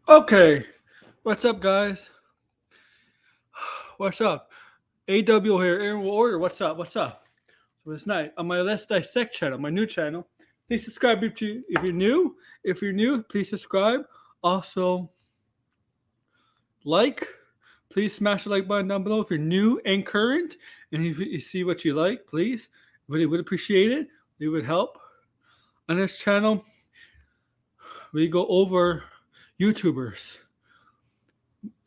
Okay, what's up, guys? What's up? AW here, Aaron Warrior. What's up? What's up? So this night on my Let's Dissect channel, my new channel. Please subscribe if you're new. If you're new, please subscribe. Also, like. Please smash the like button down below if you're new and current, and if you see what you like, please. Really would appreciate it. It would help. On this channel, we go over YouTubers.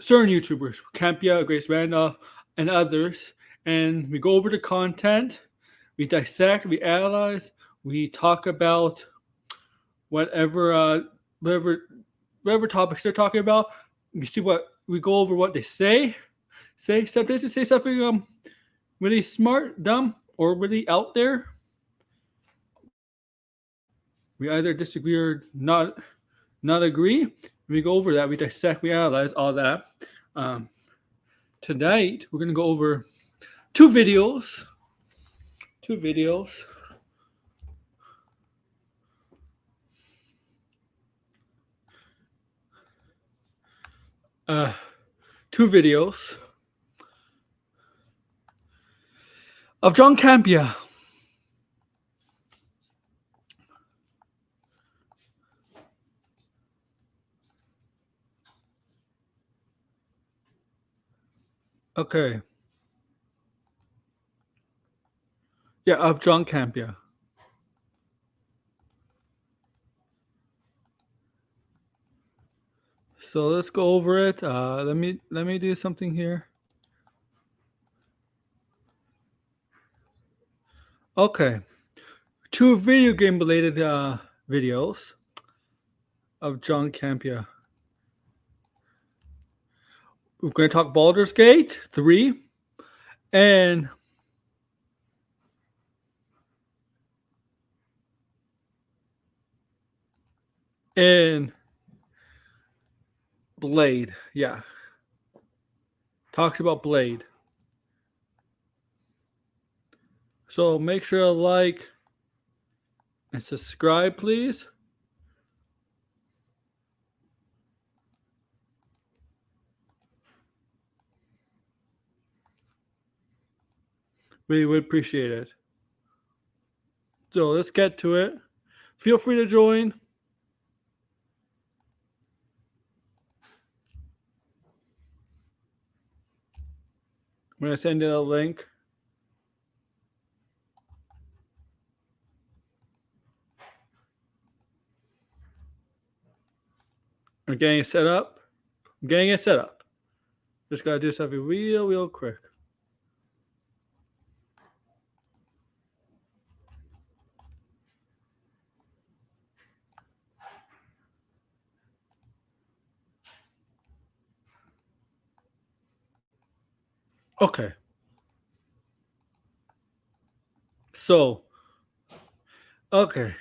Certain YouTubers, Campea, Grace Randolph, and others, and we go over the content, we dissect, we analyze, we talk about whatever topics they're talking about. We go over what they say. Sometimes they say something really smart, dumb, or really out there. We either disagree or not agree. We go over that. We dissect. We analyze all that. Tonight we're gonna go over two videos. Two videos of John Campea. Okay. Yeah, of John Campea. So let's go over it. Let me do something here. Okay, two video game related videos of John Campea. We're going to talk Baldur's Gate 3 and Blade. Yeah. Talks about Blade. So make sure to like and subscribe, please. We would appreciate it. So let's get to it. Feel free to join. I'm going to send you a link. I'm getting it set up. Just got to do something real quick. Okay. So, okay.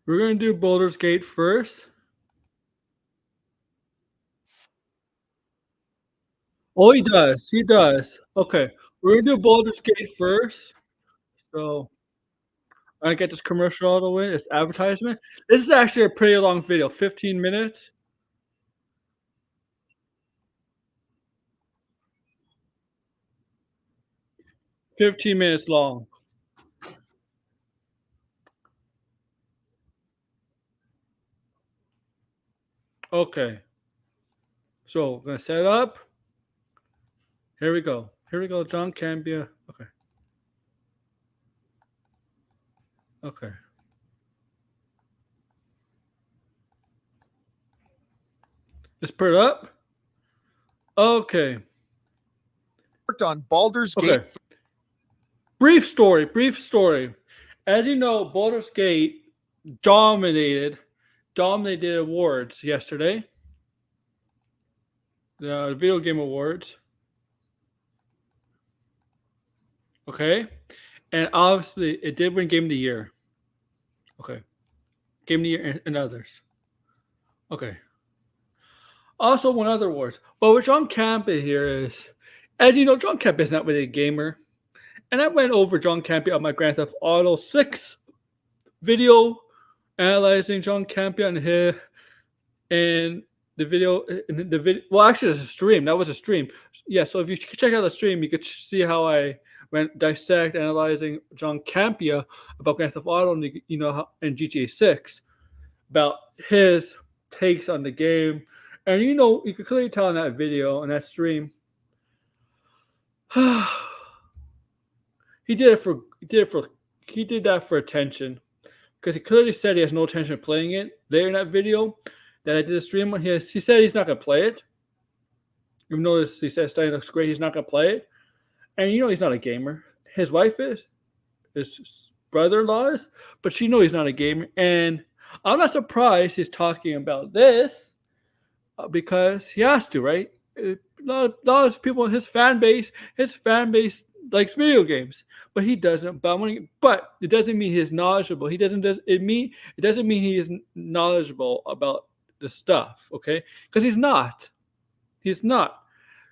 We're going to do Baldur's Gate first. Oh, he does. He does. Okay. We're going to do Baldur's Gate first. So, I get this commercial out of the way. It's advertisement. This is actually a pretty long video, 15 minutes. 15 minutes long. Okay. So, I'm going to set it up. Here we go. John Campea. Okay. Okay. Let's put it up. Okay. Worked on Baldur's Gate. Okay. Brief story. As you know, Baldur's Gate dominated awards yesterday. The video game awards. Okay. And obviously it did win Game of the Year. Okay. Game of the Year and others. Okay. Also won other awards. But what John Campea here As you know, John Campea is not really a gamer. And I went over John Campea on my Grand Theft Auto 6 video analyzing John Campea and the video. Well, actually, it's a stream. That was a stream. Yeah, so if you check out the stream, you could see how I went Dissect analyzing John Campea about Grand Theft Auto and and GTA 6 about his takes on the game. And you could clearly tell in that video and that stream. He did that for attention, because he clearly said he has no intention of playing it. Later in that video that I did a stream on, he said he's not gonna play it. Even though he says study looks great, he's not gonna play it. And he's not a gamer. His wife is, his brother-in-law is, but she knows he's not a gamer. And I'm not surprised he's talking about this because he has to, right? A lot of people in his fan base likes video games, but he doesn't. But it doesn't mean he's knowledgeable. It doesn't mean he is knowledgeable about the stuff, okay? Because he's not. He's not.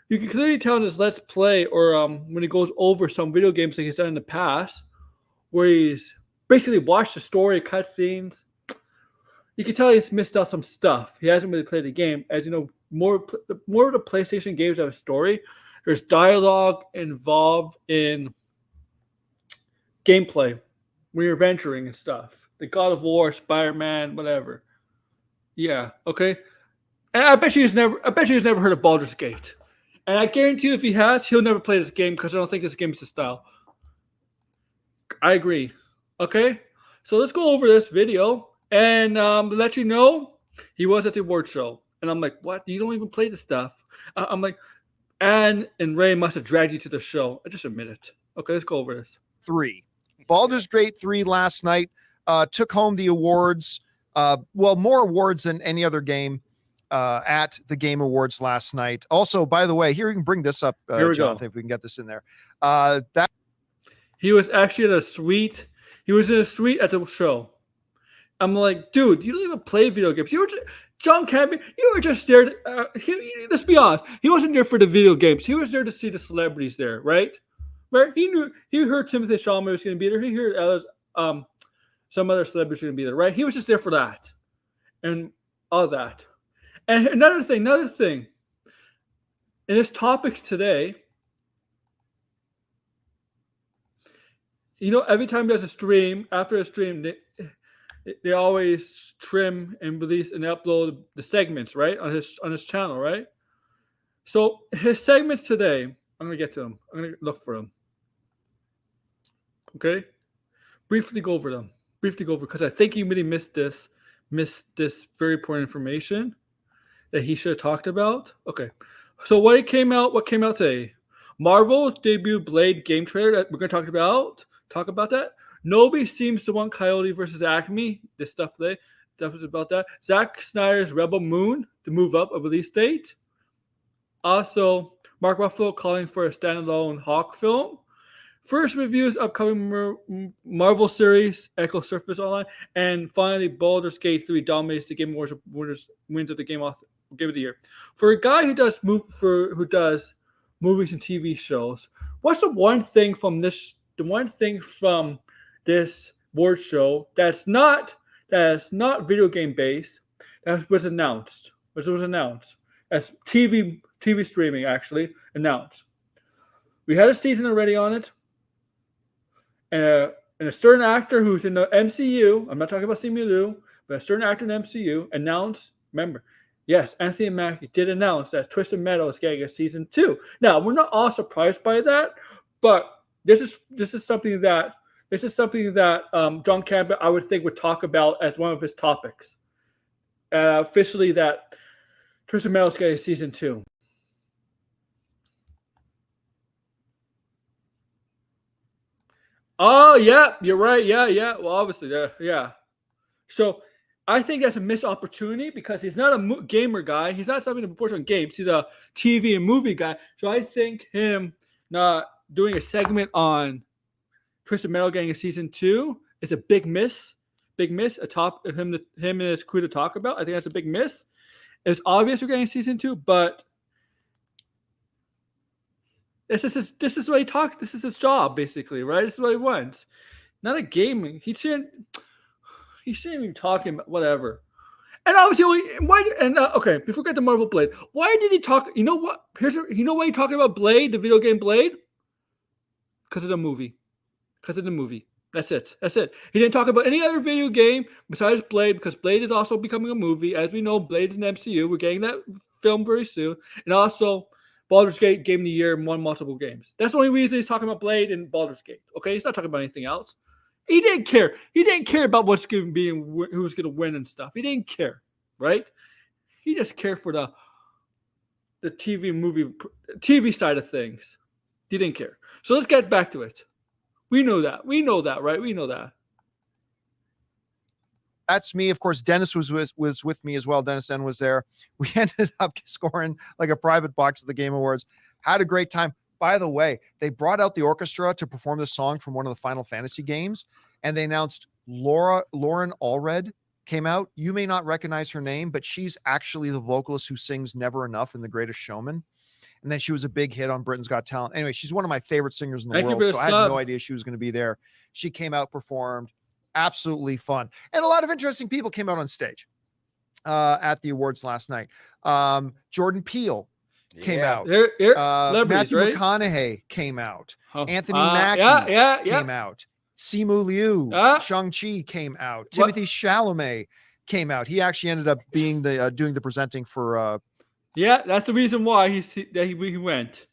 You can clearly tell in his Let's Play or when he goes over some video games like he's done in the past, where he's basically watched the story, cutscenes. You can tell he's missed out some stuff. He hasn't really played the game. As you know, more of the PlayStation games have a story. There's dialogue involved in gameplay when you're venturing and stuff. The God of War, Spider-Man, whatever. Yeah, okay. And I bet you he's never heard of Baldur's Gate. And I guarantee you, if he has, he'll never play this game because I don't think this game is his style. I agree. Okay, so let's go over this video and let you know he was at the award show. And I'm like, what? You don't even play the stuff. I'm like, Anne and Ray must have dragged you to the show. I just admit it. Okay, let's go over this. 3. Baldur's Gate 3 last night took home the awards. More awards than any other game at the Game Awards last night. Also, by the way, here we can bring this up, Jonathan, if we can get this in there. That he was actually at a suite. He was in a suite at the show. I'm like, dude, you don't even play video games. John Campea, you were just there. Let's be honest. He wasn't there for the video games. He was there to see the celebrities there, right? Right? He heard Timothy Chalamet was going to be there. He heard others, some other celebrities were going to be there, right? He was just there for that and all that. And another thing. In his topics today, every time there's a stream, after a stream, they always trim and release and upload the segments, right, on his channel, right? So his segments today, I'm gonna get to them. I'm gonna look for them. Okay, briefly go over them. Because I think you really missed this very important information that he should have talked about. Okay, so what came out today? Marvel's debut Blade game trailer that we're gonna talk about that. Nobody seems to want Coyote versus Acme. This stuff today. Definitely about that. Zack Snyder's Rebel Moon to move up a release date. Also, Mark Ruffalo calling for a standalone Hawk film. First reviews upcoming Marvel series Echo Surface Online, and finally Baldur's Gate 3 dominates the Game Awards wins of the Game of the Year. For a guy who does movies and TV shows, what's the one thing from this award show that's not video game based that was announced? As TV streaming actually announced. We had a season already on it, and a certain actor who's in the MCU. I'm not talking about Simu Liu, but a certain actor in the MCU announced. Remember, yes, Anthony Mackie did announce that Twisted Metal is getting a season 2. Now we're not all surprised by that, but this is something that John Campea, I would think, would talk about as one of his topics. Officially, that Twisted Metal is getting season 2. Oh yeah, you're right. Yeah. Well, obviously, yeah. So I think that's a missed opportunity because he's not a gamer guy. He's not something to report on games. He's a TV and movie guy. So I think him not doing a segment on Twisted Metal getting a season 2 is a big miss. A top of him and his crew to talk about. I think that's a big miss. It's obvious we're getting a season 2, but This is what he talks. This is his job, basically, right? This is what he wants. Not a gaming. He shouldn't be talking about whatever. And obviously, why? And okay, before we get to Marvel Blade, why did he talk? You know what? You know why he talking about Blade, the video game Blade? Because of the movie. Because of the movie. That's it. That's it. He didn't talk about any other video game besides Blade, because Blade is also becoming a movie. As we know, Blade is an MCU. We're getting that film very soon. And also, Baldur's Gate Game of the Year won multiple games. That's the only reason he's talking about Blade and Baldur's Gate. Okay, he's not talking about anything else. He didn't care. He didn't care about what's going to be and who's going to win and stuff. He didn't care, right? He just cared for the TV side of things. He didn't care. So let's get back to it. We know that. We know that, right? We know that. That's me. Of course, Dennis was with me as well. Dennis N was there. We ended up scoring like a private box at the Game Awards. Had a great time. By the way, they brought out the orchestra to perform the song from one of the Final Fantasy games, and they announced Lauren Allred came out. You may not recognize her name, but she's actually the vocalist who sings Never Enough in The Greatest Showman. And then she was a big hit on Britain's Got Talent. Anyway, she's one of my favorite singers in the world. So I had no idea she was going to be there. She came out, performed. Absolutely fun. And a lot of interesting people came out on stage at the awards last night. Jordan Peele came out. Matthew McConaughey came out. Anthony Mackie came out. Simu Liu, Shang-Chi came out. Timothée Chalamet came out. He actually ended up being doing the presenting for yeah, that's the reason why he went.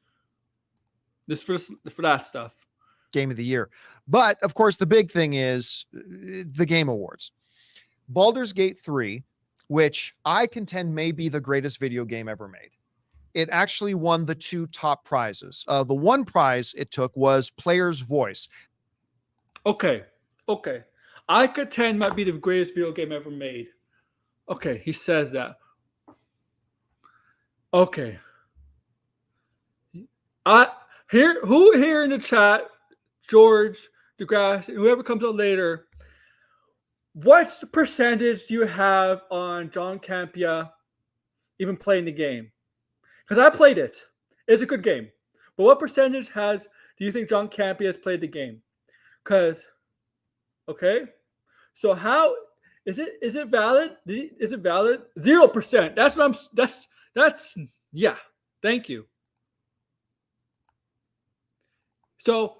This for that stuff. Game of the Year. But of course, the big thing is the Game Awards. Baldur's Gate 3, which I contend may be the greatest video game ever made. It actually won the 2 top prizes. The one prize it took was Player's Voice. Okay. I contend might be the greatest video game ever made. Okay, he says that. Okay. Who here in the chat, George, DeGrasse, whoever comes out later, what's the percentage do you have on John Campea even playing the game? Because I played it. It's a good game. But what percentage do you think John Campea has played the game? Because, okay, so how is it valid? Is it valid? 0%. That's what that's yeah. Thank you. So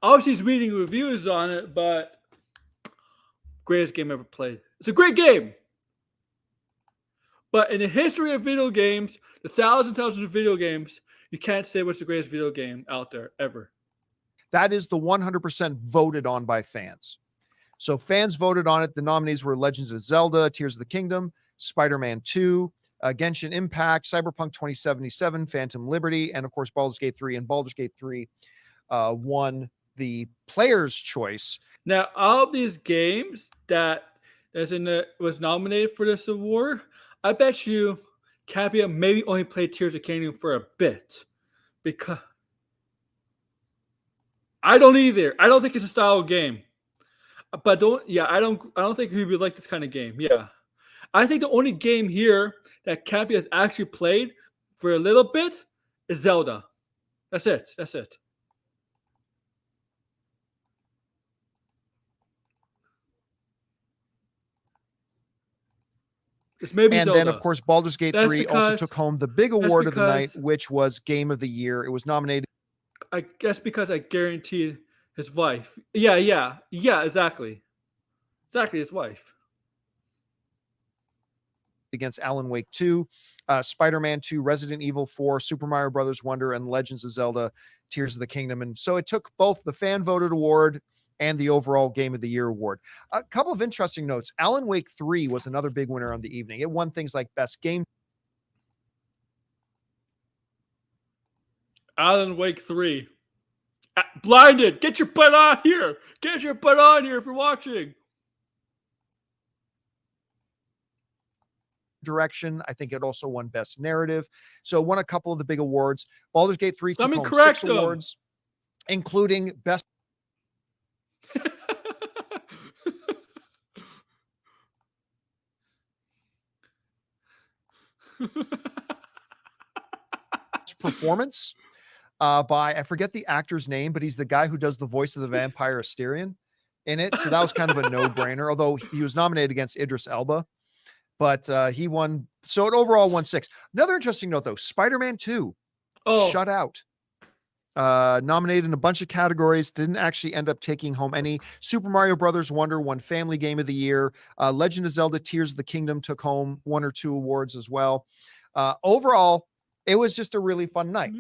obviously he's reading reviews on it, but greatest game ever played. It's a great game. But in the history of video games, the thousands of video games, you can't say what's the greatest video game out there ever. That is the 100% voted on by fans. So fans voted on it. The nominees were Legends of Zelda, Tears of the Kingdom, Spider-Man 2, Genshin Impact, Cyberpunk 2077, Phantom Liberty, and of course Baldur's Gate 3. And Baldur's Gate 3 won the Player's Choice. Now, all of these games that was nominated for this award, I bet you Campea maybe only played Tears of the Kingdom for a bit, because I don't either. I don't think it's a style of game. But I don't think he would like this kind of game. Yeah. I think the only game here that Campea has actually played for a little bit is Zelda. That's it. It's maybe and Zelda. Then, of course, Baldur's Gate 3 also took home the big award of the night, which was Game of the Year. It was nominated. I guess because I guaranteed his wife. Yeah, exactly. Exactly, his wife. Against Alan Wake 2, Spider-Man 2, Resident Evil 4, Super Mario Brothers Wonder, and Legends of Zelda, Tears of the Kingdom. And so it took both the fan-voted award and the overall Game of the Year award. A couple of interesting notes. Alan Wake 3 was another big winner on the evening. It won things like Best Game. Alan Wake 3. Blinded. Get your butt on here. Get your butt on here if you're watching. Direction. I think it also won Best Narrative. So it won a couple of the big awards. Baldur's Gate 3 took home 6 awards, including Best performance by, I forget the actor's name, but he's the guy who does the voice of the vampire Asterion in it. So that was kind of a no-brainer, although he was nominated against Idris Elba, but he won. So it overall won 6. Another interesting note, though, Spider-Man 2 shut out. Nominated in a bunch of categories, didn't actually end up taking home any. Super Mario Brothers Wonder won Family Game of the Year. Legend of Zelda Tears of the Kingdom took home 1 or 2 awards as well. Overall, it was just a really fun night.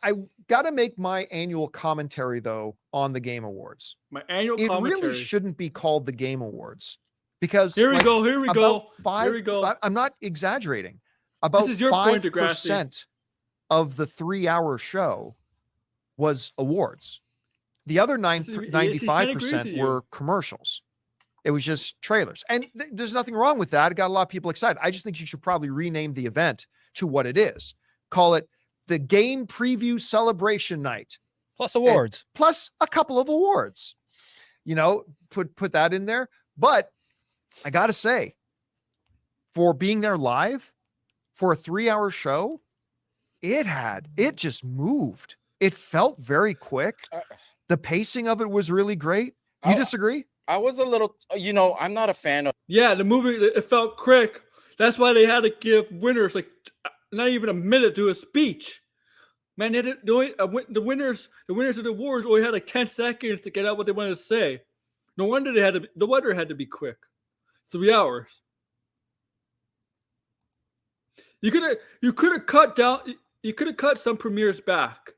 I got to make my annual commentary, though, on the Game Awards. My annual It commentary. really shouldn't be called the Game Awards because Here we go. Here we go. Here we go. I'm not exaggerating. About This is your point, Degrassi. 5% of the 3-hour show was awards. The other 95% were commercials. It was just trailers. And there's nothing wrong with that. It got a lot of people excited. I just think you should probably rename the event to what it is. Call it the Game Preview Celebration Night. Plus awards. Plus a couple of awards. You know, put that in there. But I got to say, for being there live, for a 3-hour show, it just moved. It felt very quick. The pacing of it was really great. You disagree? I was a little, I'm not a fan of. Yeah, the movie, it felt quick. That's why they had to give winners like not even a minute to a speech. Man, they didn't do it. The winners of the awards only had like 10 seconds to get out what they wanted to say. No wonder the weather had to be quick. 3 hours. You could have cut down. You could have cut some premieres back.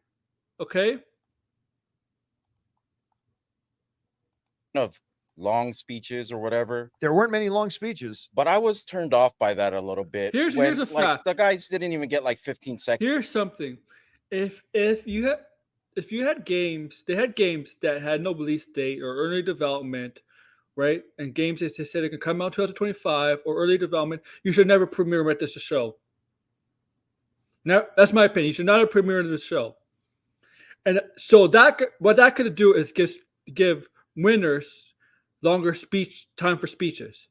Okay. Of long speeches or whatever. There weren't many long speeches, but I was turned off by that a little bit. Here's a fact. The guys didn't even get like 15 seconds. Here's something. If you had games, they had games that had no release date or early development, right? And games that they said it could come out 2025 or early development, you should never premiere at this show. Now, that's my opinion. You should not have premiered the show. And so what that could do is give winners longer speech time for speeches.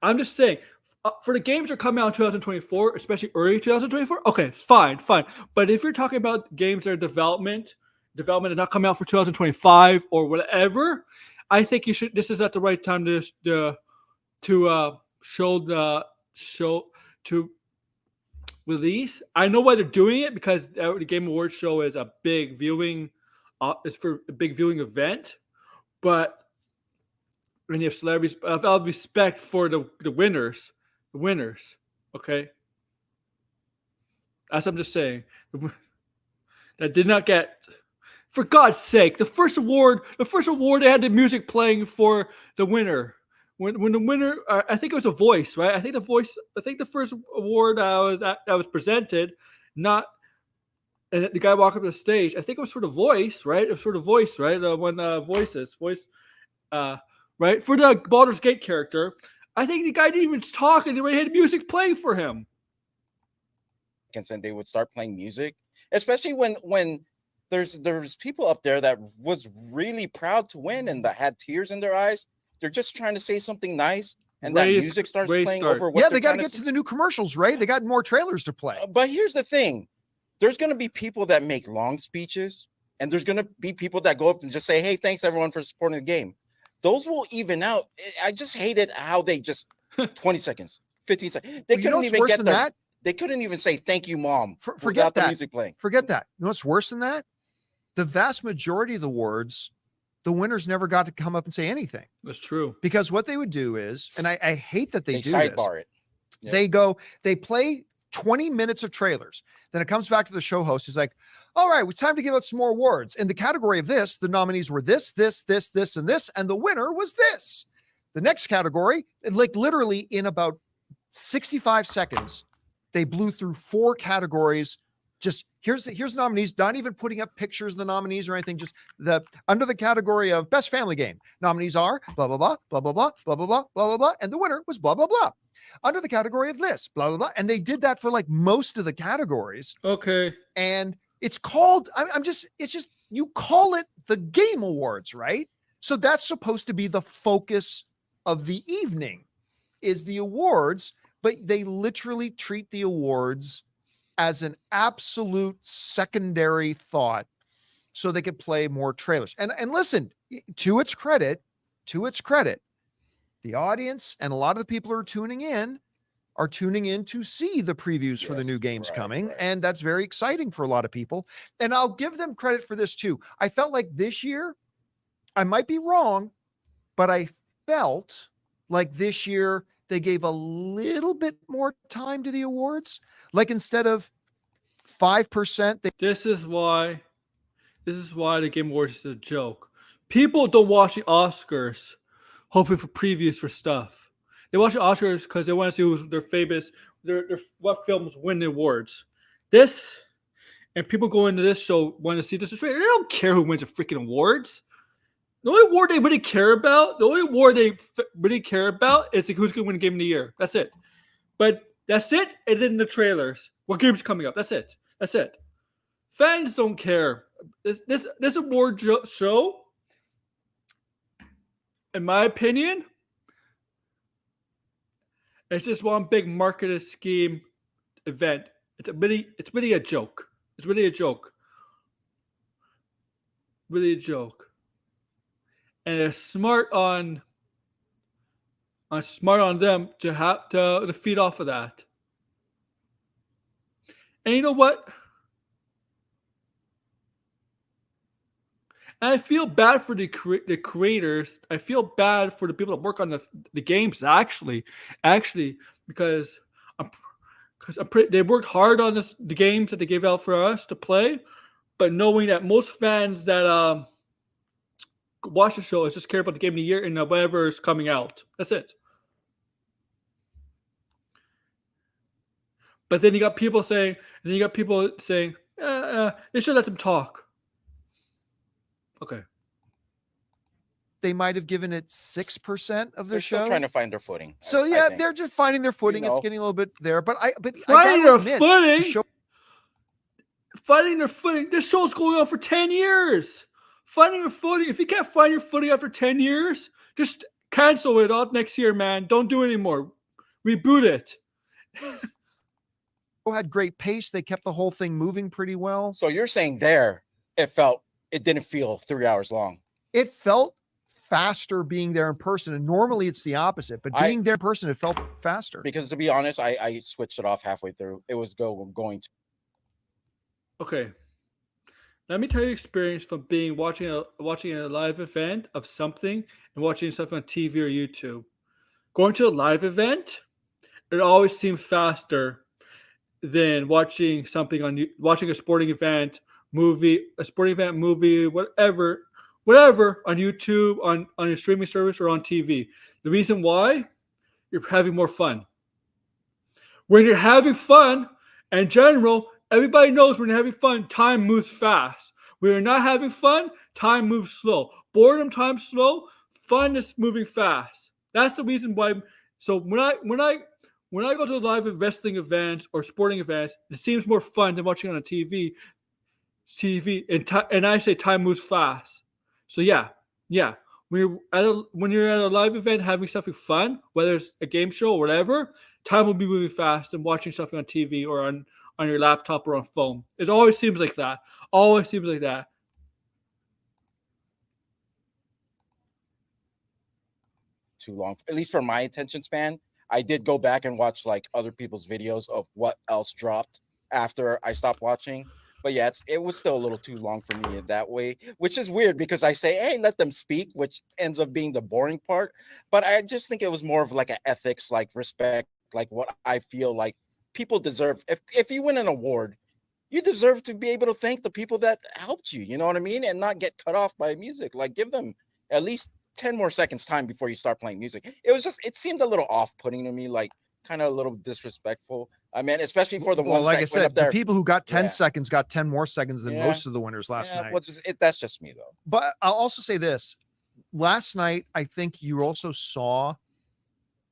I'm just saying, for the games that are coming out in 2024, especially early 2024, okay, fine. But if you're talking about games that are development and not coming out for 2025 or whatever, I think you should. This is at the right time to release. I know why they're doing it because the Game Awards show is a big viewing. It's for a big viewing event, but when you have celebrities, I have respect for the winners. The winners, okay. As I'm just saying, that did not get. For God's sake, the first award, they had the music playing for the winner. When the winner, I think it was a voice, right? I think the first award that was presented, and the guy walked up to the stage. I think it was for the voice, right? It was for the voice, right? Right? For the Baldur's Gate character, I think the guy didn't even talk, and they already had music playing for him. And they would start playing music, especially when there's people up there that was really proud to win and that had tears in their eyes. They're just trying to say something nice, and that music starts playing over what they got to get to the new commercials, right? They got more trailers to play. But here's the thing. There's going to be people that make long speeches, and there's going to be people that go up and just say, hey, thanks, everyone, for supporting the game. Those will even out. I just hated how they just 20 seconds, 15 seconds. They couldn't even get that. They couldn't even say, thank you, Mom. Forget that. The music playing. Forget that. You know what's worse than that? The vast majority of the awards, the winners never got to come up and say anything. That's true. Because what they would do is, and I hate that they do sidebar this. It. Yep. They play 20 minutes of trailers. Then it comes back to the show host. He's like, all right, it's time to give out some more awards. In the category of this, the nominees were this, and this, and the winner was this. The next category, like literally in about 65 seconds, they blew through 4 categories. Just here's the nominees, not even putting up pictures of the nominees or anything, just under the category of best family game. Nominees are blah, blah, blah, blah, blah, blah, blah, blah, blah, blah, blah, blah, and the winner was blah, blah, blah. Under the category of this, blah, blah, blah. And they did that for like most of the categories. Okay. And it's called, it's just, you call it the Game Awards, right? So that's supposed to be the focus of the evening is the awards, but they literally treat the awards as an absolute secondary thought so they could play more trailers. And listen, to its credit, the audience and a lot of the people who are tuning in to see the previews for the new games coming. And that's very exciting for a lot of people. And I'll give them credit for this too. I felt like this year, I might be wrong, but I felt like this year they gave a little bit more time to the awards. Like instead of 5%, This is why the Game Awards is a joke. People don't watch the Oscars hoping for previews for stuff. They watch the Oscars because they want to see who's their favorites, what films win the awards. This, and people go into this show want to see this trailer. They don't care who wins the freaking awards. The only award they really care about, is like who's going to win Game of the Year. That's it. But that's it. And then the trailers. What game's coming up? That's it. Fans don't care. This award show, in my opinion, it's just one big marketing scheme event. It's really a joke. It's really a joke. Really a joke. And it's smart on them to have to feed off of that. And you know what? And I feel bad for the creators. I feel bad for the people that work on the games actually, because they worked hard on the games that they gave out for us to play, but knowing that most fans that watch the show is just care about the Game of the Year and whatever is coming out. That's it. But then you got people saying, they should let them talk. Okay. They might have given it 6% of the They're show. still trying to find their footing. So yeah, they're just finding their footing. It's getting a little bit there, but finding their footing. Finding their footing. This show's going on for 10 years. Finding your footing. If you can't find your footing after 10 years, just cancel it out next year, man. Don't do it anymore. Reboot it. Had great pace. They kept the whole thing moving pretty well. So you're saying it didn't feel 3 hours long. It felt faster being there in person. And normally it's the opposite, but being there in person, it felt faster. Because to be honest, I switched it off halfway through. It was going to. Okay. Let me tell you experience from watching a live event of something and watching something on TV or YouTube. Going to a live event, it always seems faster than watching a sporting event, movie, whatever on YouTube, on your streaming service or on TV. The reason why, you're having more fun. When you're having fun, in general, everybody knows when you're having fun, time moves fast. When you're not having fun, time moves slow. Boredom, time slow. Fun is moving fast. That's the reason why. So when I go to live wrestling events or sporting events, it seems more fun than watching on a TV, and I say time moves fast. So yeah. When you're at a live event having something fun, whether it's a game show or whatever, time will be moving fast than watching something on TV or on your laptop or on phone. It always seems like that. Too long, at least for my attention span. I did go back and watch like other people's videos of what else dropped after I stopped watching. But yeah, it was still a little too long for me in that way, which is weird because I say, hey, let them speak, which ends up being the boring part. But I just think it was more of like an ethics, like respect, like what I feel like people deserve. If you win an award, you deserve to be able to thank the people that helped you, you know what I mean? And not get cut off by music. Like give them at least 10 more seconds time before you start playing music. It seemed a little off-putting to me, like kind of a little disrespectful. I mean, especially for the ones like that I said, went up there. The people who got 10 seconds got 10 more seconds than most of the winners last night. That's just me though. But I'll also say this. Last night, I think you also saw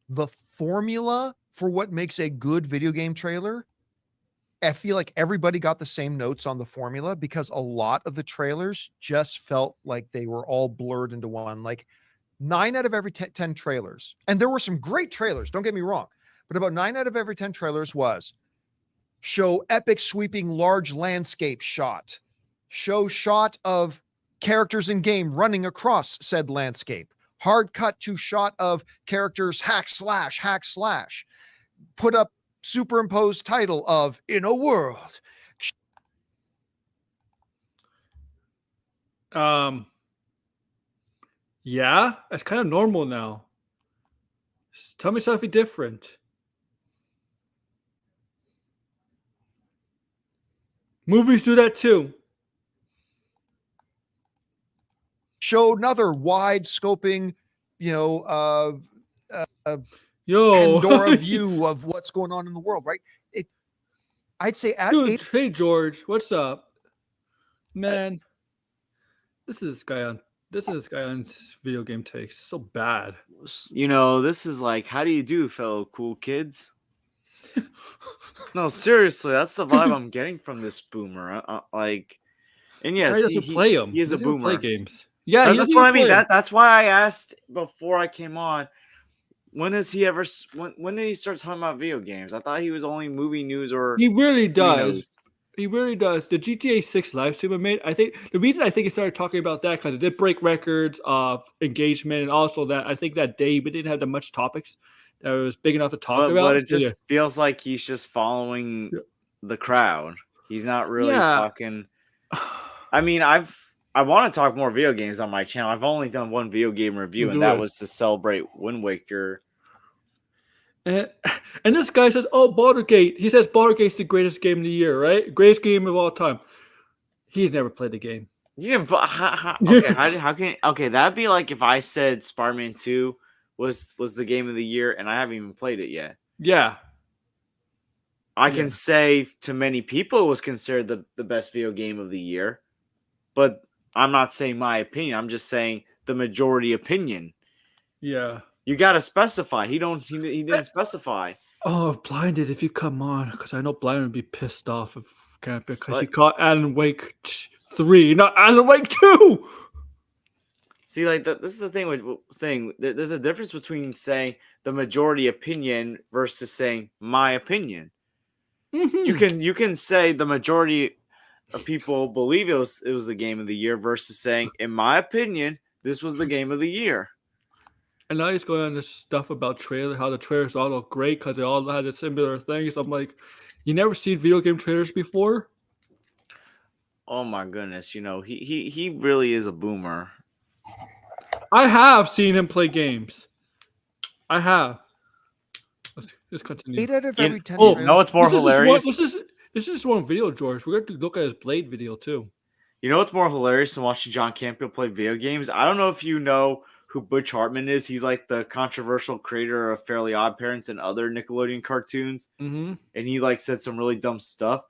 the formula for what makes a good video game trailer. I feel like everybody got the same notes on the formula because a lot of the trailers just felt like they were all blurred into one. Like 9 out of every 10 trailers, and there were some great trailers, don't get me wrong, but about 9 out of every 10 trailers was Show epic sweeping large landscape shot. Show shot of characters in game running across said landscape. Hard cut to shot of characters hack slash. Put up superimposed title of In a World. Yeah, that's kind of normal now. Tell me something different. Movies do that too. Show another wide scoping, Pandora view of what's going on in the world, right? I'd say at Dude, hey George, what's up? Man, this is this guy on video game takes. So bad. This is like, how do you do, fellow cool kids? No, seriously, that's the vibe I'm getting from this boomer. And yes, he doesn't play them. He is a boomer. Play games. Yeah, that's what I mean. That's why I asked before I came on. When has he ever? When did he start talking about video games? I thought he was only movie news or. He really does. He really does. The GTA 6 live stream I made. I think the reason I think he started talking about that because it did break records of engagement, and also that I think that day we didn't have that much topics that was big enough to talk about. But it just feels like he's just following the crowd. He's not really talking. I mean, I want to talk more video games on my channel. I've only done one video game review, and that was to celebrate Wind Waker. And this guy says, "Oh, Baldur Gate." He says Baldur Gate's the greatest game of the year, right? Greatest game of all time. He's never played the game. Yeah, but how can that'd be like if I said Spider-Man 2 was the game of the year, and I haven't even played it yet. Yeah. I can say to many people it was considered the best video game of the year, but I'm not saying my opinion. I'm just saying the majority opinion. Yeah. You gotta specify. He didn't specify. Oh, Blinded, if you come on, because I know Blinded would be pissed off if Campea because he caught Alan Wake 3, not Alan Wake 2. See, like this is the thing. There's a difference between saying the majority opinion versus saying my opinion. Mm-hmm. You can say the majority of people believe it was the game of the year versus saying, in my opinion, this was the game of the year. And now he's going on this stuff about how the trailers all look great because they all had a similar thing. So I'm like, you never seen video game trailers before? Oh my goodness, he really is a boomer. I have seen him play games. I have. Let's continue. 8 out of every 10. No, it's more hilarious. This is just one video, George. We're going to look at his Blade video too. You know what's more hilarious than watching John Campea play video games? I don't know if you know who Butch Hartman is. He's like the controversial creator of Fairly Odd Parents and other Nickelodeon cartoons. Mm-hmm. And he like said some really dumb stuff.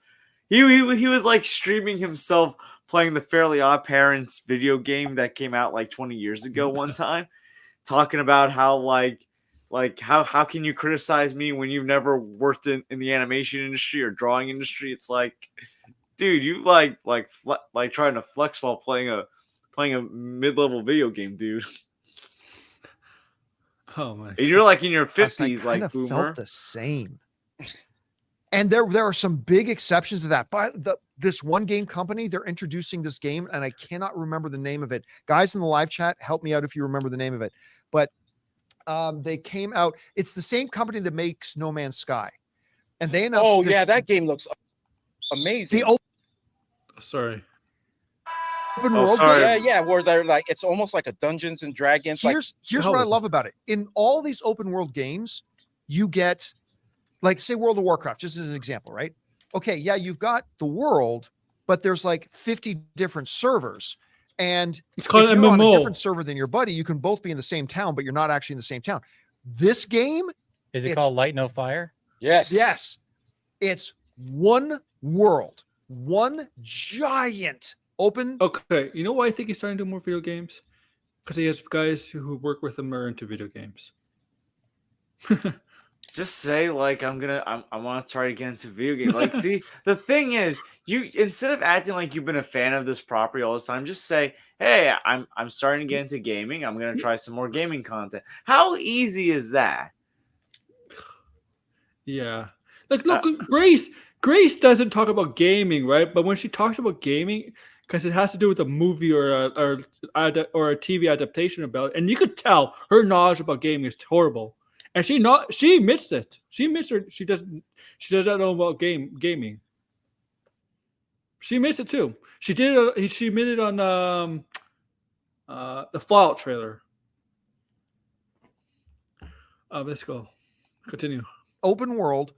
He was like streaming himself playing the Fairly Odd Parents video game that came out like 20 years ago one time, talking about how how can you criticize me when you've never worked in the animation industry or drawing industry? It's like, dude, you like trying to flex while playing a mid-level video game, dude. Oh my! And you're like in your 50s, like boomer. Felt the same. And there are some big exceptions to that. But this one game company, they're introducing this game, and I cannot remember the name of it. Guys in the live chat, help me out if you remember the name of it. But they came out. It's the same company that makes No Man's Sky, and they announced. Oh yeah, that game looks amazing. Sorry. Open world game. Yeah, where they're like, it's almost like a Dungeons and Dragons. Here's what I love about it. In all these open world games, you get, like, say World of Warcraft, just as an example, right? Okay, yeah, you've got the world, but there's like 50 different servers. And it's called if you're MMO. on a different server than your buddy, you can both be in the same town, but you're not actually in the same town. This game, is it called Light No Fire? Yes. Yes. It's one world, one giant open. Okay, you know why I think he's starting to do more video games? Because he has guys who work with him are into video games. Just say like I want to try to get into video game. Like, see, the thing is, you instead of acting like you've been a fan of this property all this time, just say, "Hey, I'm starting to get into gaming. I'm gonna try some more gaming content." How easy is that? Yeah, like look, Grace Grace doesn't talk about gaming, right? But when she talks about gaming, because it has to do with a movie or a TV adaptation about it, and you could tell her knowledge about gaming is horrible. And she admits it. She admits she does not know about gaming. She admits it too. She did. She admitted on the Fallout trailer. Let's go. Continue. Open world,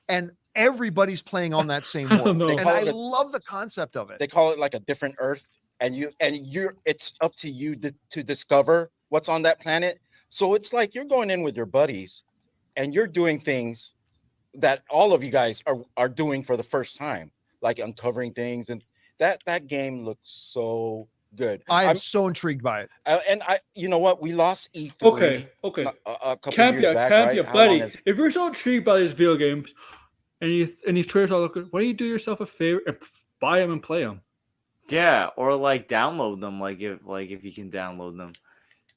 and everybody's playing on that same I don't world. know. And I love the concept of it. They call it like a different Earth, and it's up to you to discover what's on that planet. So it's like you're going in with your buddies, and you're doing things that all of you guys are doing for the first time, like uncovering things, and that game looks so good. I'm so intrigued by it. And you know what? We lost E3. Okay. A couple years back, Campea, right? buddy. If you're so intrigued by these video games, and these trailers all look good, why don't you do yourself a favor and buy them and play them? Yeah, or like download them, like if you can download them.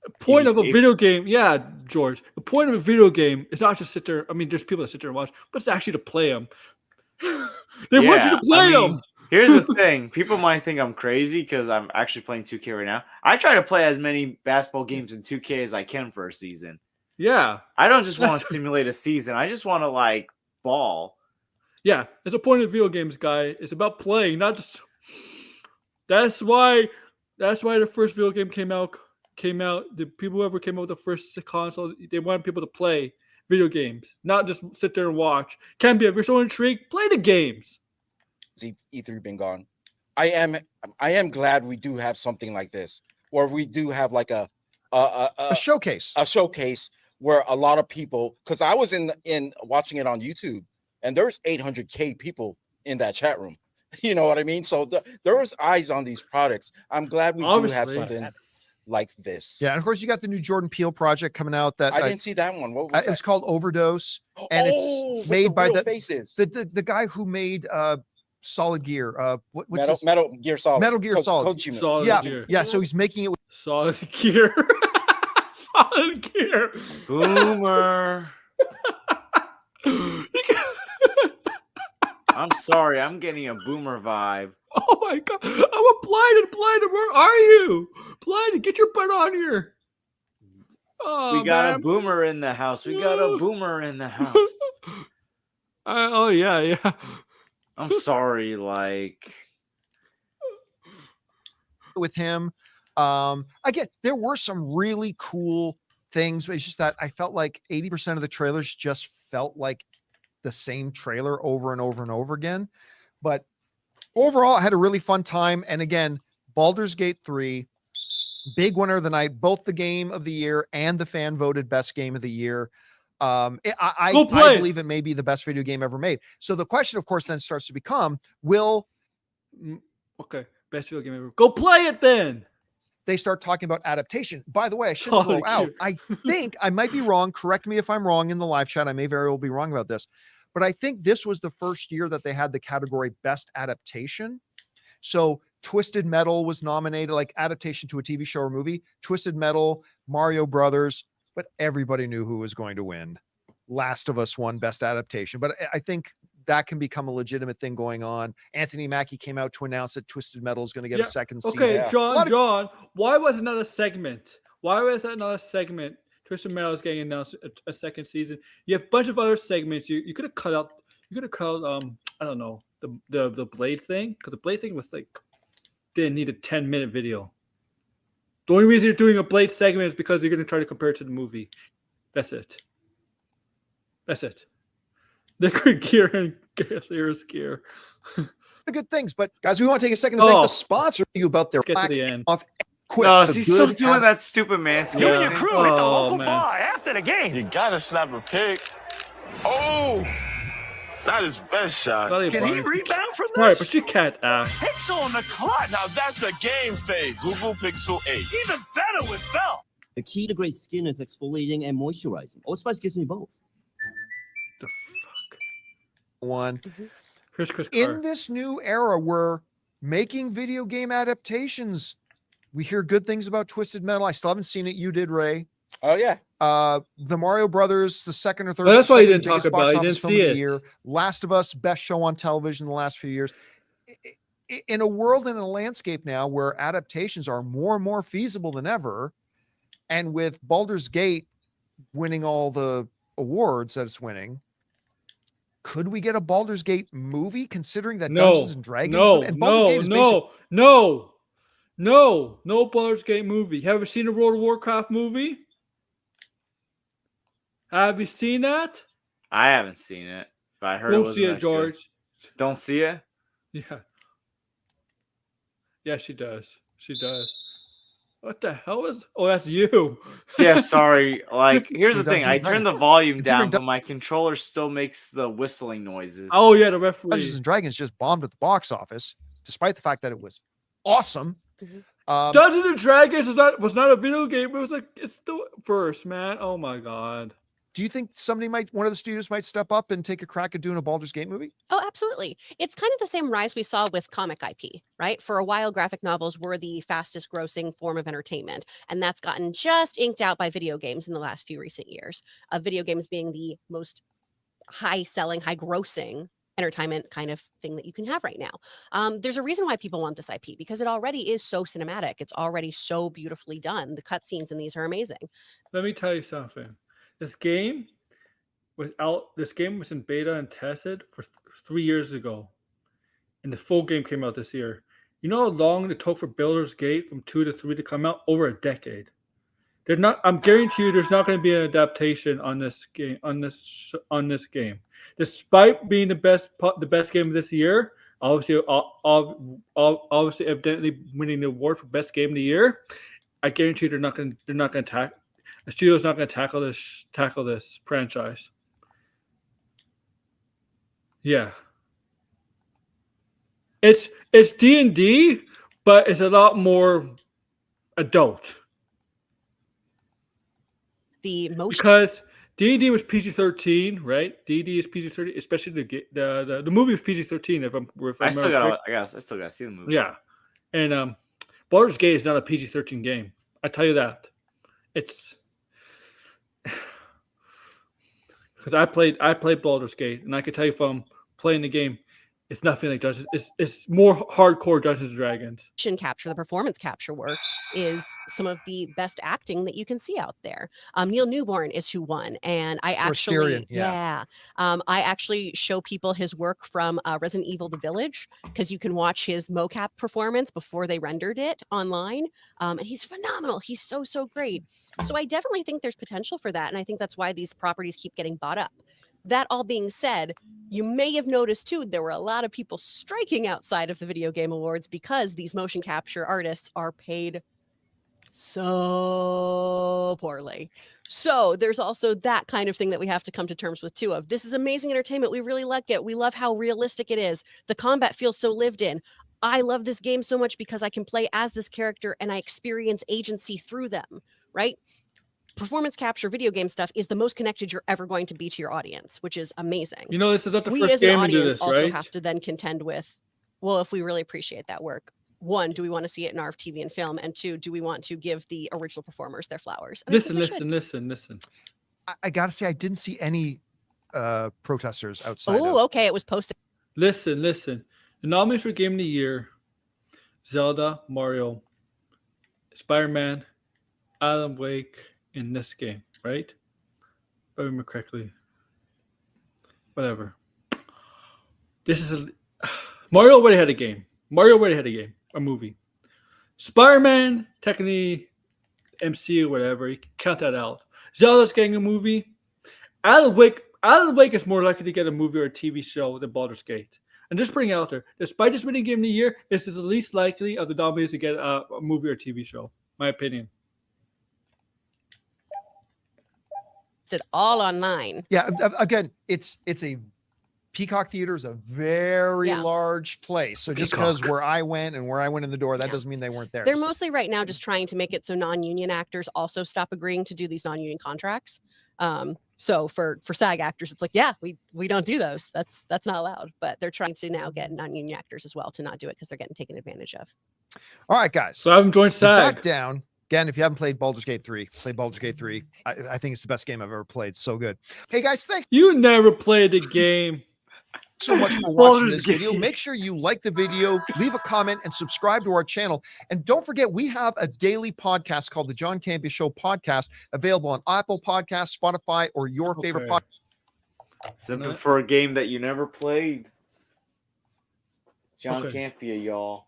The point of a video game, yeah, George. The point of a video game is not just sit there. I mean, there's people that sit there and watch, but it's actually to play them. They want you to play them. Here's the thing: people might think I'm crazy because I'm actually playing 2K right now. I try to play as many basketball games in 2K as I can for a season. Yeah, I don't just want to simulate a season. I just want to like ball. Yeah, it's a point of video games, guy. It's about playing, not just. That's why the first video game came out. The people who ever came out with the first console, they wanted people to play video games, not just sit there and watch. Campea, if you're so intrigued, play the games. E3 been gone. I am glad we do have something like this, where we do have like a showcase. A showcase where a lot of people, because I was in watching it on YouTube, and there's 800K people in that chat room. You know what I mean? So there was eyes on these products. I'm glad we do have something like this. Yeah, and of course you got the new Jordan Peele project coming out. That I didn't see that one. What was it's called Overdose, and it's made by the guy who made Solid Gear. What's Metal Gear Solid. Metal Gear Solid. Yeah. So he's making it with Solid Gear. Solid Gear. Boomer. I'm sorry, I'm getting a boomer vibe. Oh my god, I'm a blinded. Where are you? Blinded, get your butt on here. Oh, we got a boomer in the house. Oh yeah. I'm sorry, like with him. Again, there were some really cool things, but it's just that I felt like 80% of the trailers just felt like the same trailer over and over and over again. But overall, I had a really fun time. And again, Baldur's Gate 3, big winner of the night, both the game of the year and the fan voted best game of the year. I believe it may be the best video game ever made. So the question, of course, then starts to become, best video game ever. Go play it then. They start talking about adaptation. By the way, I should throw out, I think I might be wrong. Correct me if I'm wrong in the live chat. I may very well be wrong about this, but I think this was the first year that they had the category best adaptation. So Twisted Metal was nominated, like adaptation to a TV show or movie, Twisted Metal, Mario Brothers, but everybody knew who was going to win. Last of Us won best adaptation, but I think that can become a legitimate thing going on. Anthony Mackie came out to announce that Twisted Metal is going to get a second season. Okay, John, why was another segment? Why was that another segment? Twisted Metal is getting announced a second season. You have a bunch of other segments. You could have cut out. I don't know, the Blade thing, because the Blade thing was like didn't need a 10-minute video. The only reason you're doing a Blade segment is because you're going to try to compare it to the movie. That's it. Liquid Gear and Gaseous Gear. Good things, but guys, we want to take a second to thank the sponsor you about their off. No, he's still doing that stupid man. You and your crew at the local bar after the game. You gotta snap a pic. Oh, that is best shot. Can he rebound from this? Right, but you can't. Pixel in the clutch. Now that's a game face. Google Pixel 8. Even better with Bell. The key to great skin is exfoliating and moisturizing. Old Spice gives me both. The fuck? One. Here's Chris in Carr. this new era, we're making video game adaptations. We hear good things about Twisted Metal. I still haven't seen it. You did, Ray. Oh yeah. The Mario Brothers, the second or third. Well, that's why you second didn't talk biggest box about it. You office didn't film see of the it. year. Last of Us, best show on television in the last few years. In a world and a landscape now where adaptations are more and more feasible than ever, and with Baldur's Gate winning all the awards that it's winning, could we get a Baldur's Gate movie? Considering that Dungeons and Dragons and Baldur's Gate is no Baldur's Gate movie. Have you seen a World of Warcraft movie? Have you seen that? I haven't seen it, but I heard it Won't wasn't see it, that George. good. Don't see it? Yeah. Yeah, she does. She does. What the hell is? Oh, that's you. Yeah, sorry. Like, here's the thing. Dungeons I and turned Dragons. the volume Considering down, but my controller still makes the whistling noises. Oh yeah, the referee. Dungeons and Dragons just bombed at the box office, despite the fact that it was awesome. Dungeons and Dragons was not a video game. It was like it's the first, man. Oh my god. Do you think one of the studios might step up and take a crack at doing a Baldur's Gate movie? Oh, absolutely. It's kind of the same rise we saw with comic IP, right? For a while, graphic novels were the fastest grossing form of entertainment, and that's gotten just inked out by video games in the last few recent years. Video games being the most high selling, high grossing entertainment kind of thing that you can have right now. There's a reason why people want this IP because it already is so cinematic. It's already so beautifully done. The cutscenes in these are amazing. Let me tell you something. This game was out. This game was in beta and tested for 3 years ago, and the full game came out this year. You know how long it took for Baldur's Gate from 2 to 3 to come out? Over a decade. They're not. I'm guarantee you, there's not going to be an adaptation on this game. On this game, despite being the best game of this year, obviously, evidently winning the award for best game of the year. I guarantee you, they're not going to attack. The studio's not going to tackle this franchise. Yeah, it's D&D, but it's a lot more adult. The motion Because D&D was PG-13, right? D&D is PG-13, especially the movie was PG-13. I still gotta see the movie. Yeah, and Baldur's Gate is not a PG-13 game. I tell you that. It's because I played Baldur's Gate, and I can tell you from playing the game, it's nothing like Dungeons. It's more hardcore Dungeons and Dragons. Capture, the performance capture work is some of the best acting that you can see out there. Neil Newborn is who won, and I actually, I actually show people his work from Resident Evil: The Village because you can watch his mocap performance before they rendered it online, and he's phenomenal. He's so great. So I definitely think there's potential for that, and I think that's why these properties keep getting bought up. That all being said, you may have noticed too, there were a lot of people striking outside of the Video Game Awards because these motion capture artists are paid so poorly. So there's also that kind of thing that we have to come to terms with too. Of this is amazing entertainment. We really like it. We love how realistic it is. The combat feels so lived in. I love this game so much because I can play as this character and I experience agency through them, right? Performance capture video game stuff is the most connected you're ever going to be to your audience, which is amazing. You know, this is not the we first as an game to do audience this, also right? have to then contend with, well, if we really appreciate that work, one, do we want to see it in our TV and film? And two, do we want to give the original performers their flowers? And Listen. I gotta say, I didn't see any protesters outside. Oh, okay. It was posted. Listen. The nominees for Game of the Year: Zelda, Mario, Spider-Man, Alan Wake, in this game, right? If I remember correctly. Whatever. Mario already had a game. A movie. Spider-Man, technically MCU, whatever. You can count that out. Zelda's getting a movie. Alan Wake is more likely to get a movie or a TV show than Baldur's Gate. And just putting it out there, despite this winning Game of the Year, this is the least likely of the nominees to get a movie or TV show. My opinion. It all online. Yeah, again, it's a Peacock Theater is a very large place. So just because where I went in the door, that doesn't mean they weren't there. They're mostly right now just trying to make it so non-union actors also stop agreeing to do these non-union contracts. So for SAG actors, it's like, yeah, we don't do those. That's not allowed. But they're trying to now get non-union actors as well to not do it because they're getting taken advantage of. All right, guys. So I haven't joined With SAG. that down, Again, if you haven't played Baldur's Gate 3, play Baldur's Gate 3. I think it's the best game I've ever played. So good. Hey guys, thanks You never played the game. so much for watching this video. Make sure you like the video, leave a comment, and subscribe to our channel. And don't forget, we have a daily podcast called the John Campea Show Podcast, available on Apple Podcasts, Spotify, or your favorite podcast. Simping for a game that you never played. John Campea, y'all.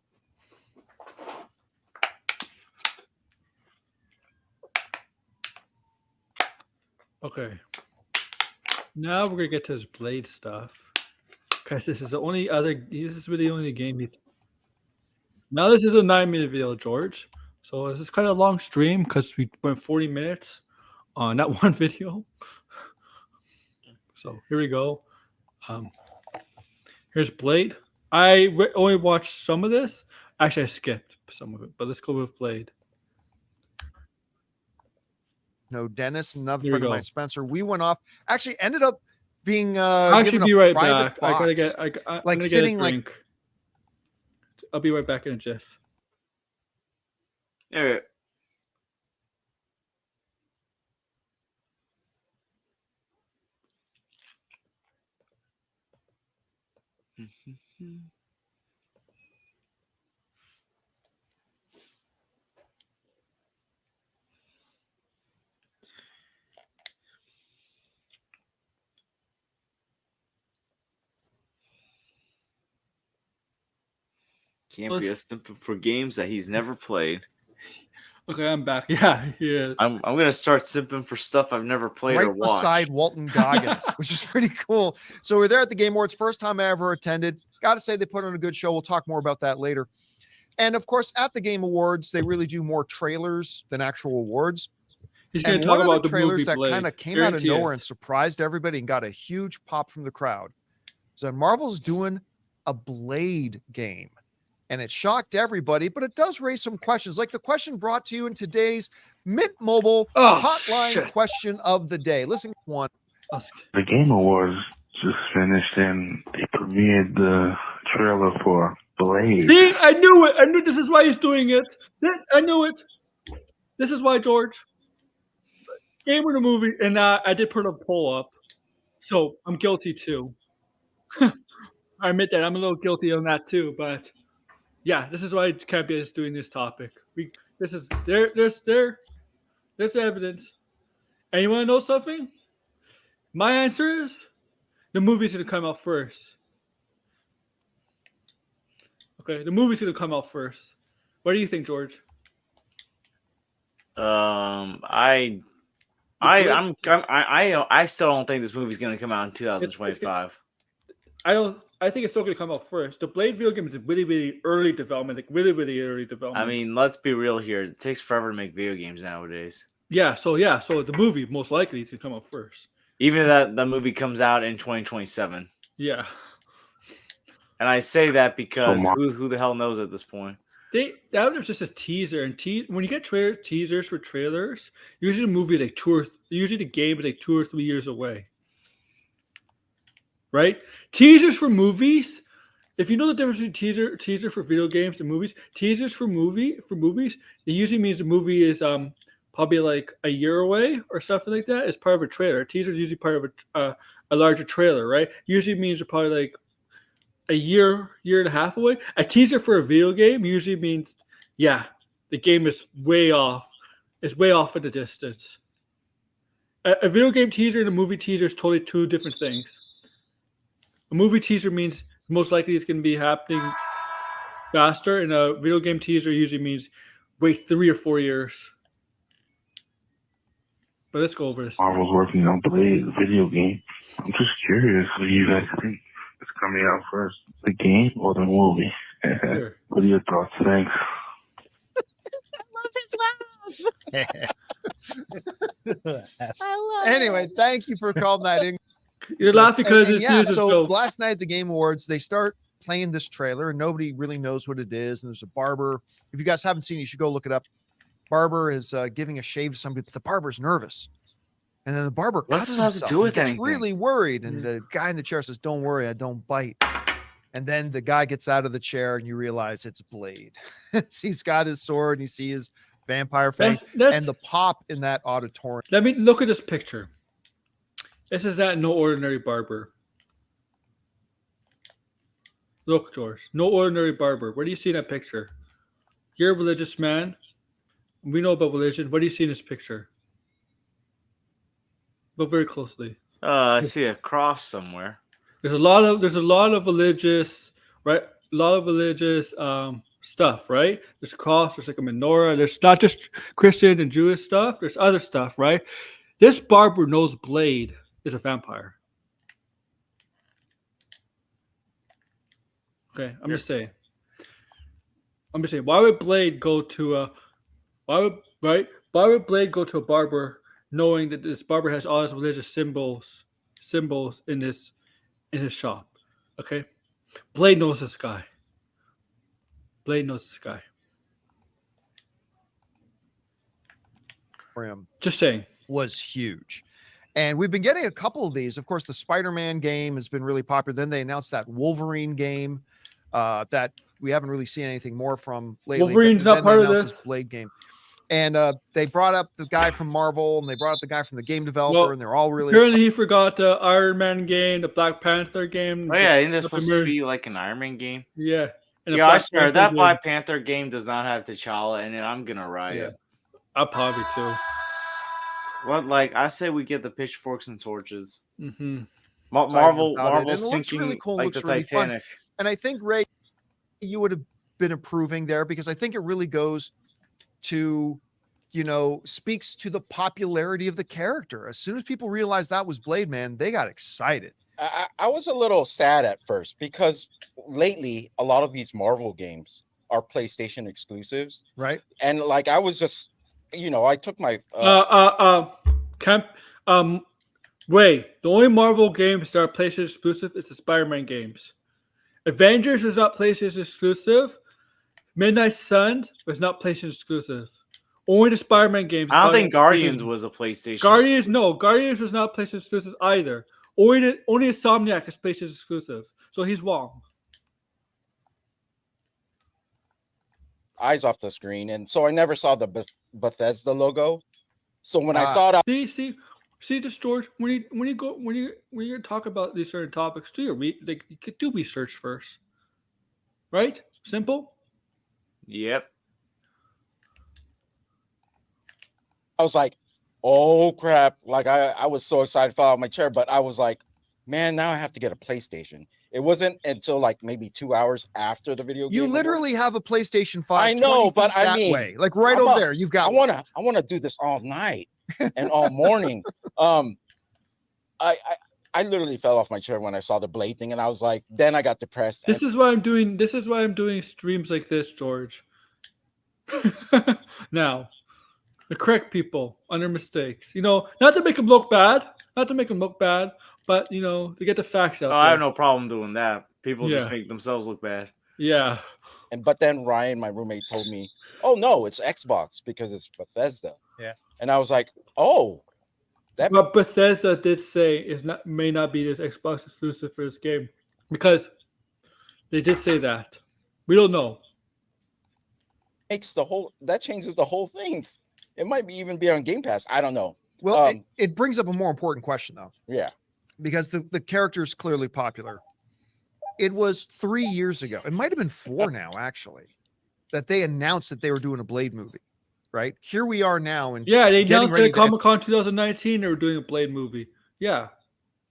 Okay. Now we're gonna get to his Blade stuff. Because this is the only other. This is really the only game. Now this is a 9-minute video, George. So this is kind of a long stream because we went 40 minutes on that one video. So here we go. Here's Blade. I only watched some of this. Actually, I skipped some of it, but let's go with Blade. No, Dennis, another friend of mine, Spencer. We went off. Actually, ended up being I'll given be a right private back. box. I gotta get like sitting like. I'll be right back in a jiff. All right. Campea simping for games that he's never played. Okay, I'm back. Yeah, he is. I'm gonna start simping for stuff I've never played or watched. Beside Walton Goggins, which is pretty cool. So we're there at the Game Awards, first time I ever attended. Got to say they put on a good show. We'll talk more about that later. And of course, at the Game Awards, they really do more trailers than actual awards. He's going and to talk one about of the trailers that kind of came out of Guarantee nowhere and surprised everybody and got a huge pop from the crowd. So Marvel's doing a Blade game. And it shocked everybody, but it does raise some questions. Like the question brought to you in today's Mint Mobile hotline question of the day. Listen, one. The Game Awards just finished and they premiered the trailer for Blade. See, I knew it. I knew this is why he's doing it. I knew it. This is why, George. Game or the movie, and I did put a poll up, so I'm guilty too. I admit that I'm a little guilty on that too, but yeah, this is why Campea is doing this topic. There's evidence. And you want to know something? My answer is the movie's gonna come out first. Okay, the movie's gonna come out first. What do you think, George? I still don't think this movie's gonna come out in 2025. I think it's still going to come out first. The Blade video game is really, really early development. Like really, really early development. I mean, let's be real here. It takes forever to make video games nowadays. Yeah, so the movie most likely is to come out first. Even if that movie comes out in 2027. Yeah. And I say that because who the hell knows at this point? That was just a teaser, and when you get teasers for trailers, usually the movie is like usually the game is like 2 or 3 years away. Right? Teasers for movies. If you know the difference between teaser for video games and movies, teasers for movies, it usually means the movie is probably like a year away or something like that. It's part of a trailer. A teaser is usually part of a larger trailer, right? Usually means it's probably like a year and a half away. A teaser for a video game usually means, yeah, the game is way off. It's way off in the distance. A video game teaser and a movie teaser is totally two different things. A movie teaser means most likely it's going to be happening faster, and a video game teaser usually means wait 3 or 4 years. But let's go over this. Marvel's working on Blade video game. I'm just curious, what do you guys think is coming out first, the game or the movie? Sure. What are your thoughts? Thanks. I love his laugh. I love Anyway, thank you for calling that in. You're laughing because it's yeah. So last night at the Game Awards, they start playing this trailer, and nobody really knows what it is. And there's a barber. If you guys haven't seen it, you should go look it up. Barber is giving a shave to somebody. The barber's nervous, and then the barber cuts himself. Have to do with gets anything? really worried, and the guy in the chair says, "Don't worry, I don't bite." And then the guy gets out of the chair, and you realize it's Blade. He's got his sword, and you see his vampire face, That's- and the pop in that auditorium. Let me look at this picture. This is not no ordinary barber. Look, George, no ordinary barber. What do you see in that picture? You're a religious man. We know about religion. What do you see in this picture? Look very closely. I see a cross somewhere. There's a lot of religious, right? A lot of religious stuff, right? There's a cross, there's like a menorah, there's not just Christian and Jewish stuff, there's other stuff, right? This barber knows Blade is a vampire. Okay, I'm just saying, why would Blade go to a barber knowing that this barber has all his religious symbols in his shop? Okay, Blade knows this guy. Just saying. Was huge. And we've been getting a couple of these. Of course, the Spider-Man game has been really popular. Then they announced that Wolverine game that we haven't really seen anything more from lately. Wolverine's not part of this Blade game. And they brought up the guy from Marvel, and they brought up the guy from the game developer, and they're all really apparently he forgot the Iron Man game, the Black Panther game. Oh yeah, isn't this supposed to be like an Iron Man game? Yeah. Yeah, I swear that Black Panther game does not have T'Challa in it. I'm gonna riot. I'll probably too. What, like I say, we get the pitchforks and torches. Mm-hmm. Marvel's looks sinking really cool, like looks the really Titanic. fun. And I think, Ray, you would have been approving there because I think it really goes to, speaks to the popularity of the character. As soon as people realized that was Blade, man, they got excited. I was a little sad at first because lately a lot of these Marvel games are PlayStation exclusives, right? And like I was just, I took my Ray, the only Marvel games that are PlayStation exclusive is the Spider-Man games. Avengers is not PlayStation exclusive. Midnight Suns was not PlayStation exclusive. Only the Spider-Man games. I don't think Guardians was a PlayStation. Guardians was not PlayStation exclusive either. Only Insomniac is PlayStation exclusive. So he's wrong. Eyes off the screen, and so I never saw the Bethesda logo. So when I saw it, see this, George. When you talk about these certain topics, do research first, right? Simple. Yep. I was like, oh crap. Like I was so excited to fall out of my chair, but I was like, man, now I have to get a PlayStation. It wasn't until like maybe 2 hours after the video game. You literally have a PlayStation 5. I know, but I mean, like right over there, you've got. I want to do this all night and all morning. I literally fell off my chair when I saw the Blade thing, and I was like, then I got depressed. This is why I'm doing streams like this, George. Now, to correct people on their mistakes. Not to make them look bad, but to get the facts out there. I have no problem doing that. People just make themselves look bad. Yeah. But then Ryan, my roommate, told me, "Oh no, it's Xbox because it's Bethesda." Yeah. And I was like, "Oh, that." But Bethesda did say may not be this Xbox exclusive for this game because they did say that. We don't know. That changes the whole thing. It might even be on Game Pass. I don't know. Well, it brings up a more important question though. Yeah. Because the character is clearly popular. It was 3 years ago. It might have been 4 now, actually, that they announced that they were doing a Blade movie. Right here we are now, and they announced at Comic-Con 2019 they were doing a Blade movie. Yeah,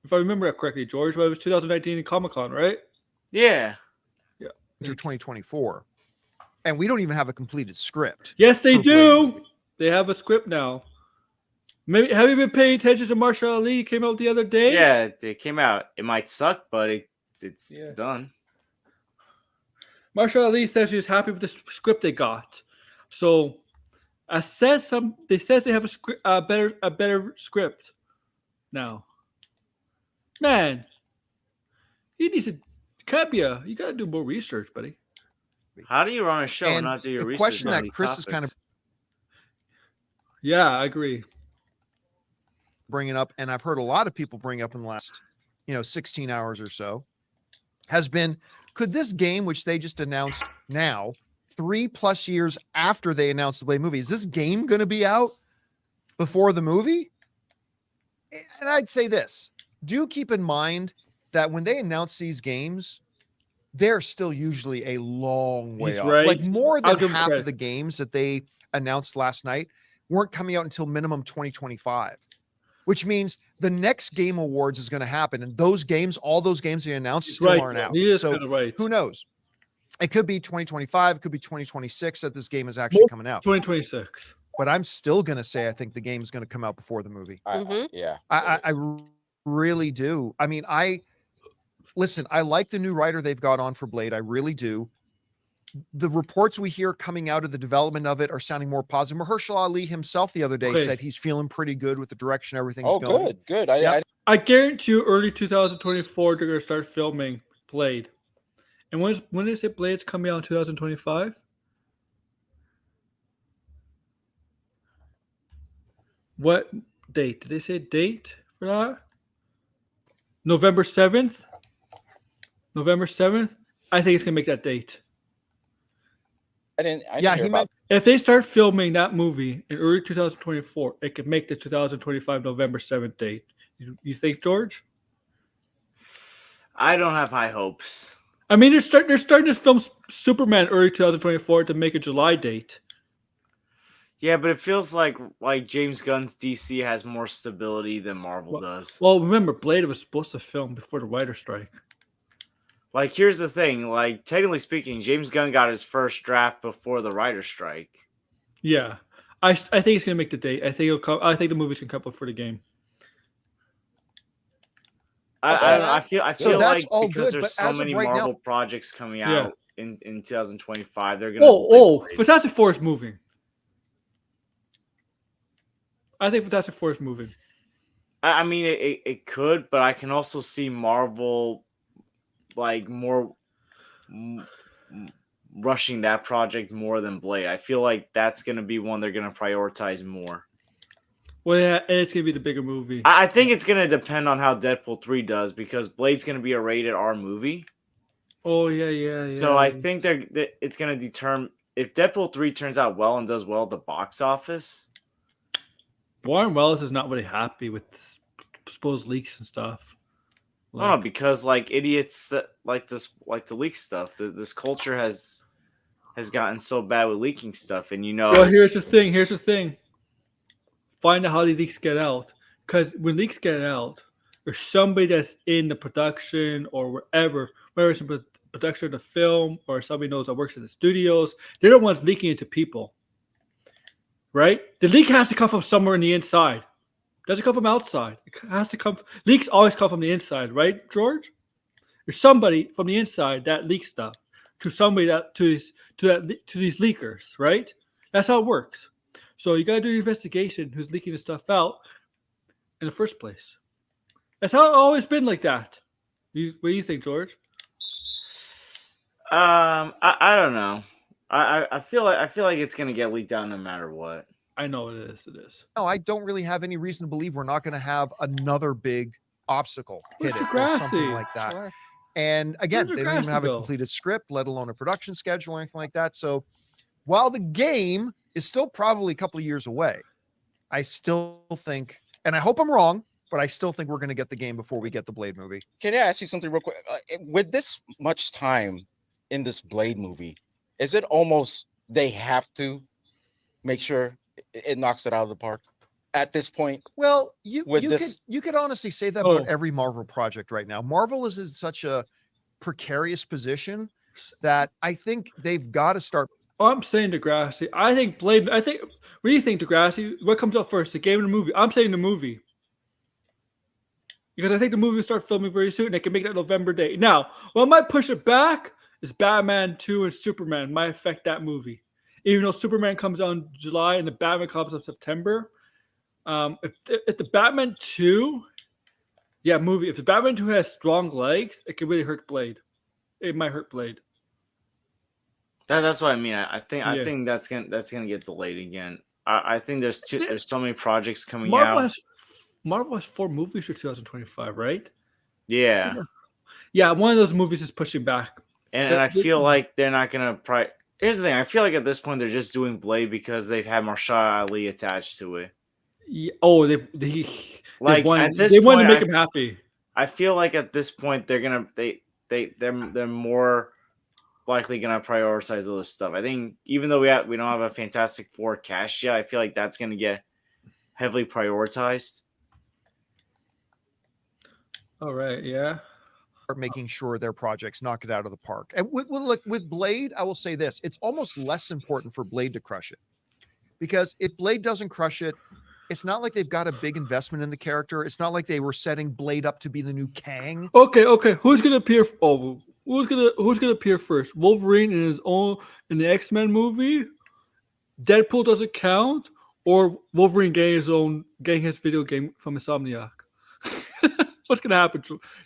if I remember that correctly, George. Well, it was 2019 in Comic-Con, right? Yeah. Into 2024, and we don't even have a completed script. Yes, they do. They have a script now. Maybe have you been paying attention to Marshall Ali? Came out the other day. Yeah, it came out. It might suck, but it's done. Marshall Ali says he's happy with the script they got. So, they says they have a better script now. Man, he needs to. Campea, you gotta do more research, buddy. How do you run a show and not do your research? The question that Chris topics? is kind of. Yeah, I agree. Bringing up, and I've heard a lot of people bring up in the last, 16 hours or so, has been, could this game, which they just announced now, 3+ years after they announced the Blade movie. Is this game going to be out before the movie? And I'd say this, do keep in mind that when they announce these games, they're still usually a long way He's off. right. Like more I'll than give him half credit. of the games that they announced last night weren't coming out until minimum 2025, which means the next Game Awards is going to happen. And those games, all those games they announced He's still right, aren't though. out. He is So kind of right. who knows? It could be 2025. It could be 2026 that this game is actually coming out. 2026. But I'm still going to say I think the game is going to come out before the movie. Yeah. I really do. I mean, listen, I like the new writer they've got on for Blade. I really do. The reports we hear coming out of the development of it are sounding more positive. Mahershala Ali himself the other day Okay. said he's feeling pretty good with the direction everything's going. Oh, good. Yep. I guarantee you, early 2024, they're going to start filming Blade. And when is it Blade's coming out in 2025? What date? Did they say date for that? November 7th? November 7th? I think it's going to make that date. I didn't Yeah, hear he about meant If they start filming that movie in early 2024, it could make the 2025 November 7th date. You think, George? I don't have high hopes. I mean, they're starting to film Superman early 2024 to make a July date. Yeah, but it feels like James Gunn's DC has more stability than Marvel does. Well, remember, Blade was supposed to film before the writer's strike. Like, here's the thing. Like, technically speaking, James Gunn got his first draft before the writer's strike. Yeah, I think it's gonna make the date. I think it'll come. I think the movie's gonna come up for the game. I feel So like that's all because good, there's but so as of many right now- Marvel projects coming Yeah. out in 2025, they're gonna. Oh, Fantastic Four is moving. I think Fantastic Four is moving. I mean, it could, but I can also see Marvel like more rushing that project more than Blade. I feel like that's going to be one they're going to prioritize more. Well, yeah, and it's gonna be the bigger movie. I think it's going to depend on how Deadpool 3 does because Blade's going to be a rated R movie. Oh yeah. So I think it's going to determine if Deadpool 3 turns out well and does well at the box office. Warren Wells is not really happy with supposed leaks and stuff. No, because like idiots that like to leak stuff. This culture has gotten so bad with leaking stuff, and Well, here's the thing. Find out how the leaks get out, because when leaks get out, there's somebody that's in the production or wherever, whether it's in production of the film or somebody knows that works in the studios. They're the ones leaking it to people, right? The leak has to come from somewhere in the inside. Doesn't come from outside. It has to come. Leaks always come from the inside, right, George? There's somebody from the inside that leaks stuff to somebody to these leakers, right? That's how it works. So you got to do the investigation who's leaking the stuff out in the first place. That's how it's always been like that. What do you think, George? I don't know. I feel like it's gonna get leaked out no matter what. I know it is. It is. no, I don't really have any reason to believe we're not going to have another big obstacle hit Where's it or something Degrassi? like that. Sure. And again, Where'd they don't even Degrassi have a go? completed script, let alone a production schedule or anything like that. So while the game is still probably a couple of years away, I still think, and I hope I'm wrong, but I still think we're going to get the game before we get the Blade movie. Can I ask you something real quick? With this much time in this Blade movie, is it almost they have to make sure it knocks it out of the park at this point? Well, you With could honestly say that Oh. about every Marvel project right now. Marvel is in such a precarious position that I think they've got to start. I'm saying Degrassi. I think Blade. What do you think, Degrassi? What comes out first, the game or the movie? I'm saying the movie. Because I think the movie will start filming very soon. They can make that November date. Now, what might push it back is Batman 2 and Superman might affect that movie. Even though Superman comes out in July and the Batman comes out in September. If the Batman 2, movie. If the Batman 2 has strong legs, it can really hurt Blade. It might hurt Blade. That's what I mean. I think that's gonna get delayed again. I think there's so many projects coming out. Marvel has 4 movies for 2025, right? Yeah. Yeah, one of those movies is pushing back. And I feel like they're not gonna Here's the thing. I feel like at this point they're just doing Blade because they've had Mahershala Ali attached to it. Yeah, oh, at this they point, wanted to make him happy. I feel like at this point they're more likely gonna prioritize all this stuff. I think even though we don't have a Fantastic Four cast yet, I feel like that's gonna get heavily prioritized. All right, yeah. Making sure their projects knock it out of the park. And with Blade, I will say this: it's almost less important for Blade to crush it, because if Blade doesn't crush it, it's not like they've got a big investment in the character. It's not like they were setting Blade up to be the new Kang. Okay. Who's gonna appear? Who's gonna appear first? Wolverine in the X-Men movie? Deadpool doesn't count, or Wolverine getting his video game from Insomniac? What's gonna happen?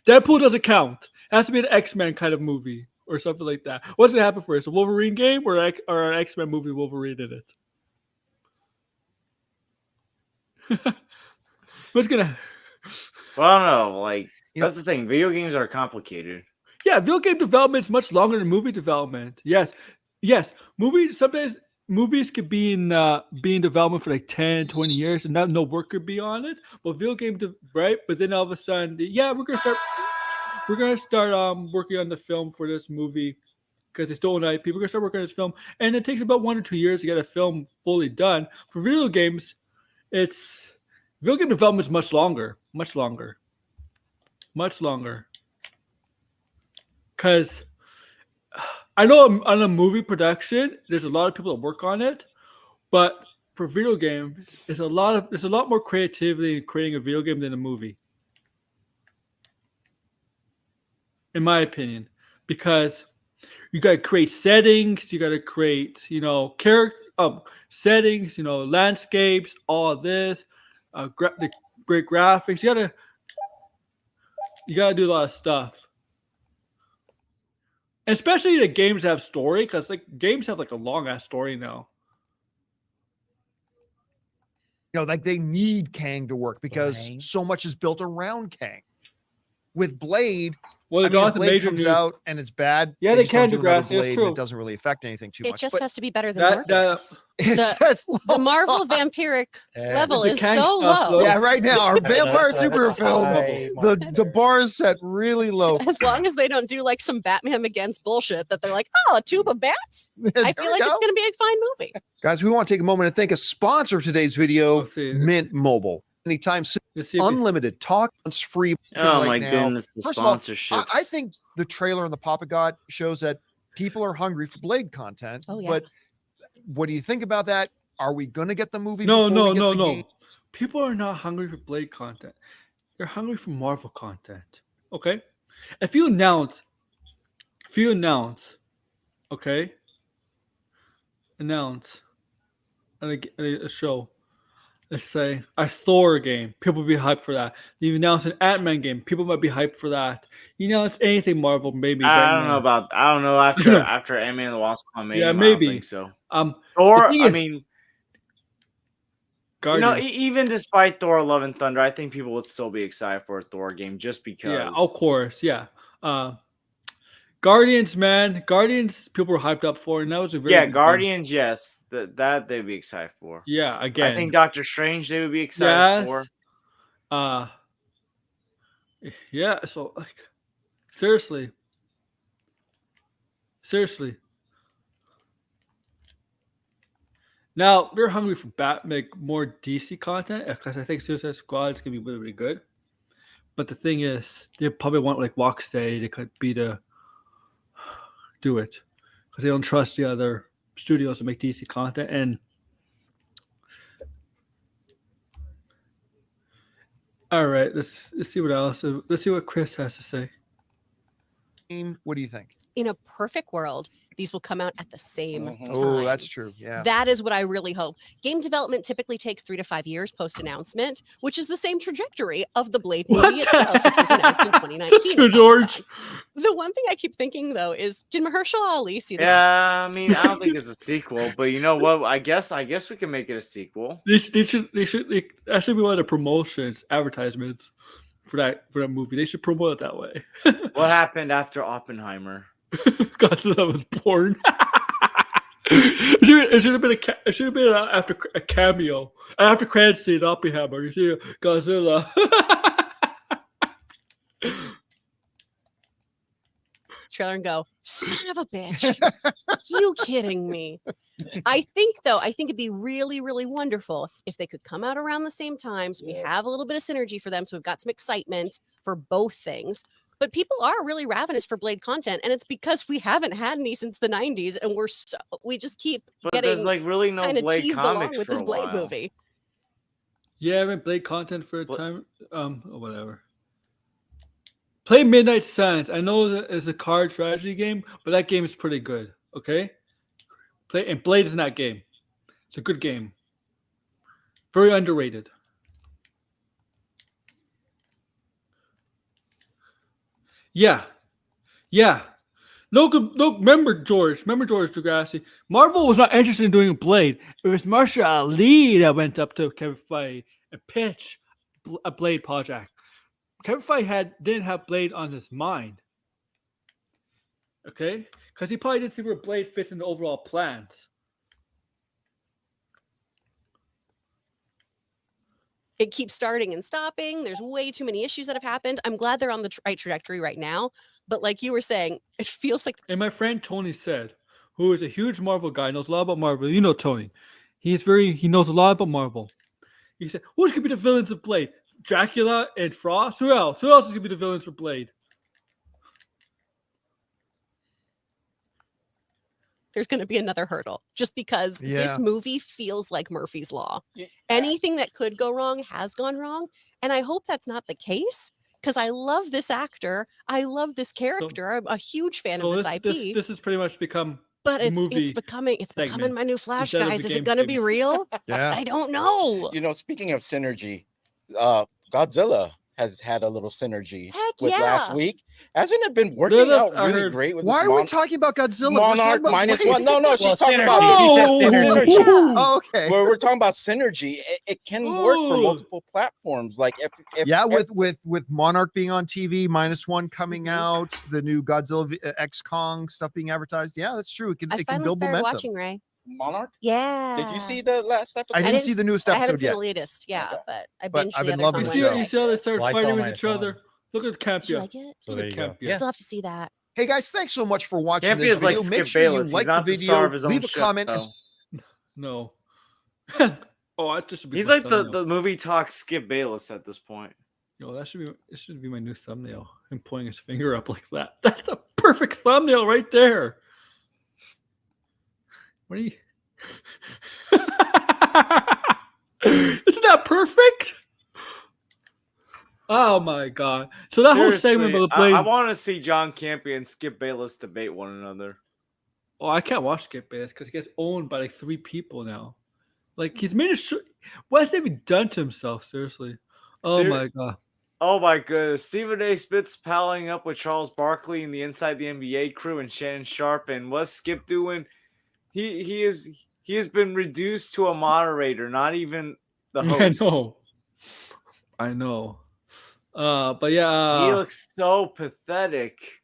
Deadpool doesn't count. It has to be an X-Men kind of movie or something like that. What's gonna happen first? A Wolverine game or an X-Men movie with Wolverine in it? What's gonna? Well, I don't know. Like that's the thing. Video games are complicated. Yeah, video game development is much longer than movie development. Yes. Sometimes movies could be in development for like 10, 20 years and no work could be on it. But video game, right? But then all of a sudden, we're gonna start working on the film for this movie because it's still night. People are gonna start working on this film, and it takes about 1 or 2 years to get a film fully done. For video games, video game development is much longer. Because I know on a movie production, there's a lot of people that work on it, but for video games, there's a lot more creativity in creating a video game than a movie, in my opinion, because you got to create settings, you got to create character settings, landscapes, all this, the great graphics. You gotta do a lot of stuff. Especially the games have story, because games have a long ass story now. They need Kang to work because so much is built around Kang. With Blade, Blade comes out and it's bad. Yeah, they can do another Blade. It doesn't really affect anything too much. It just has to be better than Morbius. The Marvel vampiric level is so low. Yeah, right now our vampire superhero film, the bar is set really low. As long as they don't do some Batman Begins bullshit that they're like, oh, a tube of bats. I feel like it's going to be a fine movie. Guys, we want to take a moment and thank a sponsor of today's video, Mint Mobile. Anytime soon, unlimited talk, it's free. Oh my goodness, the sponsorships. I think the trailer and the Papa God shows that people are hungry for Blade content. Oh, yeah. But what do you think about that? Are we going to get the movie? No. People are not hungry for Blade content. They're hungry for Marvel content. Okay? If you announce, okay? Announce a show. Let's say a Thor game, people will be hyped for that. You announce an Ant-Man game, people might be hyped for that. It's anything Marvel, maybe. I don't know after Ant-Man and the Wasp, maybe. Yeah, maybe. I don't think so. Or even despite Thor: Love and Thunder, I think people would still be excited for a Thor game just because. Yeah, of course. Yeah. Guardians, people were hyped up for, and that was a very Guardians, game. Yes, that they'd be excited for. Yeah, again, I think Doctor Strange they would be excited for. Yeah. So seriously. Now they're hungry for more DC content because I think Suicide Squad is gonna be really, really good. But the thing is, they probably want Rocksteady to could be the do it because they don't trust the other studios to make DC content. And all right, let's see what else. Let's see what Chris has to say. What do you think? In a perfect world, these will come out at the same time. Oh, that's true. Yeah. That is what I really hope. Game development typically takes 3 to 5 years post-announcement, which is the same trajectory of the Blade movie itself, which was announced in 2019. True, George. The one thing I keep thinking, though, is did Mahershala Ali see this? Yeah, I don't think it's a sequel, but you know what? I guess we can make it a sequel. That should be one of the promotions, advertisements for that movie. They should promote it that way. What happened after Oppenheimer? Godzilla was born. It should have been after a cameo, after credits scene. Oppenheimer, you see Godzilla. Trailer and go, son of a bitch. You kidding me? I think it'd be really, really wonderful if they could come out around the same time. So we have a little bit of synergy for them. So we've got some excitement for both things. But people are really ravenous for Blade content, and it's because we haven't had any since the 90s, and we just keep getting there's like really no kind of Blade teased along comics with for this a Blade while. movie. Yeah, I haven't played content for a time. Whatever. Play Midnight Suns. I know that it's a card strategy game, but that game is pretty good. Okay? And Blade is in that game. It's a good game. Very underrated. Yeah. No, remember George Degrassi. Marvel was not interested in doing a Blade. It was Marsha Ali that went up to Kevin Feige and pitched a Blade project. Kevin Feige didn't have Blade on his mind. Okay? Because he probably didn't see where Blade fits in the overall plans. It keeps starting and stopping. There's way too many issues that have happened. I'm glad they're on the right trajectory right now. But like you were saying, it feels like... And my friend Tony said, who is a huge Marvel guy, knows a lot about Marvel. You know Tony. He knows a lot about Marvel. He said, who's going to be the villains of Blade? Dracula and Frost? Who else? Who else is going to be the villains for Blade? There's going to be another hurdle just because this movie feels like Murphy's Law. Yeah. Anything that could go wrong has gone wrong. And I hope that's not the case because I love this actor. I love this character. I'm a huge fan of this IP. This has pretty much become But it's becoming my new Flash, guys. Is it going to be real? Yeah. I don't know. You know, speaking of synergy, Godzilla has had a little synergy last week. Hasn't it been working out really great with Why are we talking about Godzilla? Monarch -1. No, she's talking about synergy. Oh, okay. We're talking about synergy. It can work for multiple platforms. Like with Monarch being on TV, -1 coming out, the new Godzilla X Kong stuff being advertised. Yeah, that's true. It can build momentum. Watching Ray. Monarch? Yeah. Did you see the last episode? I didn't see the newest episode I haven't seen yet. the latest, but I've been loving it. You see how they start fighting with each other? Look at Campea. Did you like it? Look at Campea. I still have to see that. Hey guys, thanks so much for watching Campea this is like video. Make Skip sure you Bayless. like He's the not the star video, of his own leave a ship, comment. though. No. I just He's like the movie talk Skip Bayless at this point. Yo, this should be my new thumbnail. Him pointing his finger up like that. That's a perfect thumbnail right there. What are you? Isn't that perfect? Oh my god! So that whole segment about the Blade. I want to see John Campea and Skip Bayless debate one another. Oh, I can't watch Skip Bayless because he gets owned by like 3 people now. Like he's made it. What has he done to himself? Seriously. Oh my god. Oh my goodness. Stephen A. Smith's palling up with Charles Barkley and the Inside the NBA crew and Shannon Sharp. And what's Skip doing? He has been reduced to a moderator, not even the host. I know. But yeah. He looks so pathetic.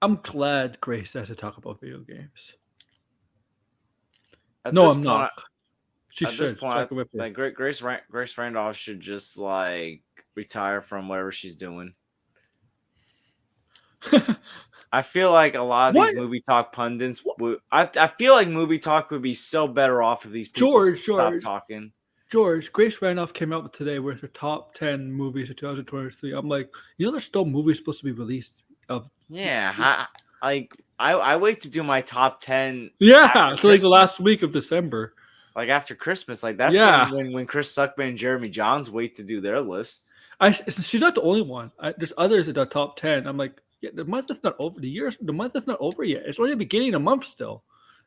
I'm glad Grace has to talk about video games. I'm not. She should. This point, like Grace Randolph should just like retire from whatever she's doing. I feel like a lot of these movie talk pundits I feel like movie talk would be so better off if these people stop talking. George, Grace Randolph came out today with her top 10 movies of 2023. I'm like, there's still movies supposed to be released of. Yeah, I wait to do my top 10. Yeah, so like the last week of December. Like after Christmas, like that's when Chris Stuckman and Jeremy Johns wait to do their list. She's not the only one. There's others in the top 10. I'm like, yeah, the month is not over. The month is not over yet. It's only the beginning of the month still.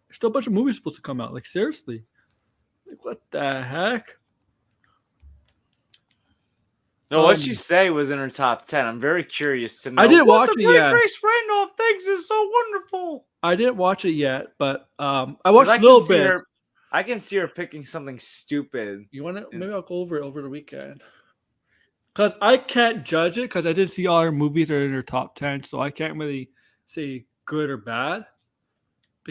There's still a bunch of movies supposed to come out. Like seriously, like what the heck? No, what she say was in her top 10. I'm very curious to know. I didn't watch it yet. Grace Randolph thinks is so wonderful. I didn't watch it yet, but I watched a little bit. I can see her picking something stupid. You want to? Maybe I'll go over it over the weekend. Because I can't judge it because I didn't see all her movies are in her top 10, so I can't really say good or bad.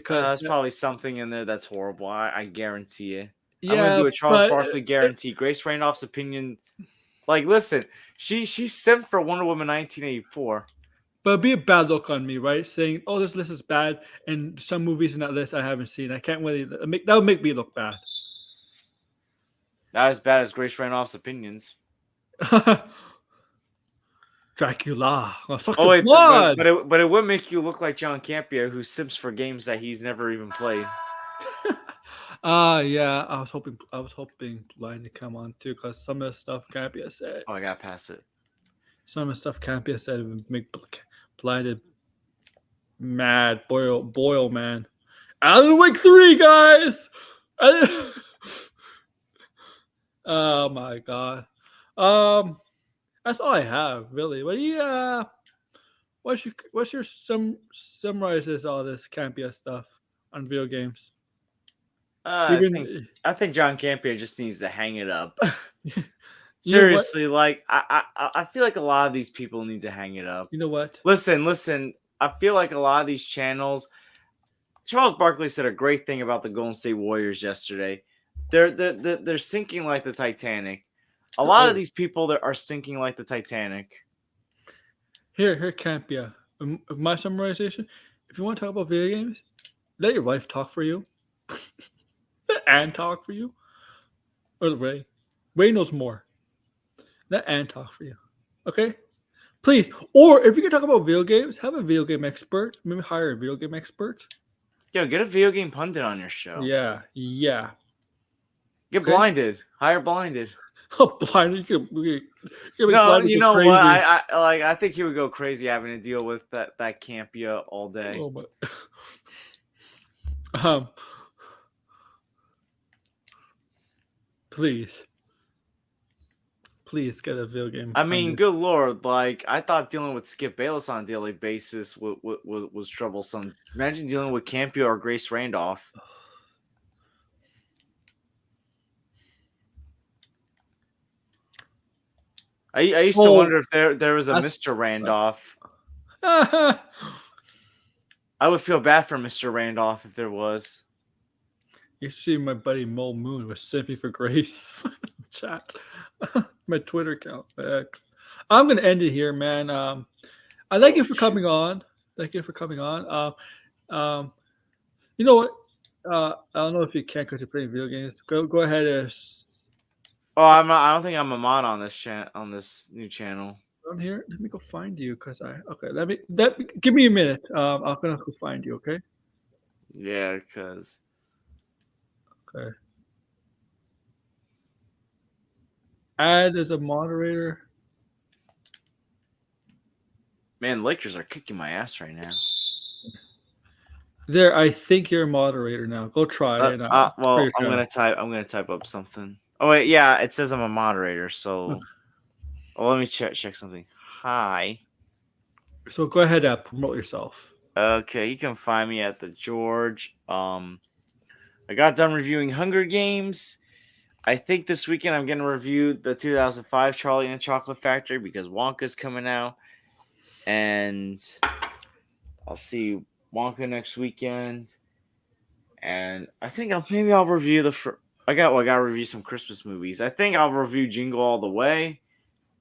because there's probably something in there that's horrible. I guarantee it. yeah, I'm gonna do a Charles but Barkley guarantee. Grace Randolph's opinion. Like, listen, she simped for Wonder Woman 1984. but it'd be a bad look on me, right? Saying, "Oh, this list is bad," and some movies in that list I haven't seen. I can't really that would make me look bad. Not as bad as Grace Randolph's opinions. Dracula. Oh wait, but it would make you look like John Campea, who simps for games that he's never even played. Yeah. I was hoping Blind to come on too, because some of the stuff Campea said. Oh, I gotta pass it. Some of the stuff Campea said would make Blinded mad. Boil, man. Alan Wake 3, guys. Oh my god. That's all I have, really. But yeah, what's your summarizes all this Campea stuff on video games? I think John Campea just needs to hang it up. Seriously, like I feel like a lot of these people need to hang it up. You know what? Listen. I feel like a lot of these channels. Charles Barkley said a great thing about the Golden State Warriors yesterday. They're sinking like the Titanic. A lot of these people that are sinking like the Titanic. Here, Campea. My summarization. If you want to talk about video games, let your wife talk for you. Let Anne talk for you. Or Ray. Ray knows more. Let Anne talk for you. Okay? Please. Or if you can talk about video games, have a video game expert. Maybe hire a video game expert. Yo, get a video game pundit on your show. Yeah. Get Blinded. Hire Blinded. Oh, Blinded. You No, you know crazy. What? I think he would go crazy having to deal with that Campea all day. Oh my. Please get a video game. I mean, good lord! Like, I thought dealing with Skip Bayless on a daily basis was troublesome. Imagine dealing with Campea or Grace Randolph. I used to wonder if there was a Mr. Randolph. I would feel bad for Mr. Randolph if there was. You should see my buddy Mo Moon was simping for Grace. Chat. My Twitter account. I'm gonna end it here, man. I thank you for coming on. Thank you for coming on. You know what? I don't know if you can because you're playing video games. Go ahead. Oh, I don't think I'm a mod on this new channel. On here, let me go find you because let me give me a minute. I'm gonna go find you. Okay. Yeah, because. Okay. Add as a moderator. Man, Lakers are kicking my ass right now. There, I think you're a moderator now. Go try it. Well, I'm gonna type up something. Oh wait, yeah, it says I'm a moderator. So, let me check something. Hi. So go ahead, promote yourself. Okay, you can find me at the George. I got done reviewing Hunger Games. I think this weekend I'm going to review the 2005 Charlie and the Chocolate Factory because Wonka's coming out. And I'll see Wonka next weekend. And I think maybe I'll review I got to review some Christmas movies. I think I'll review Jingle All the Way.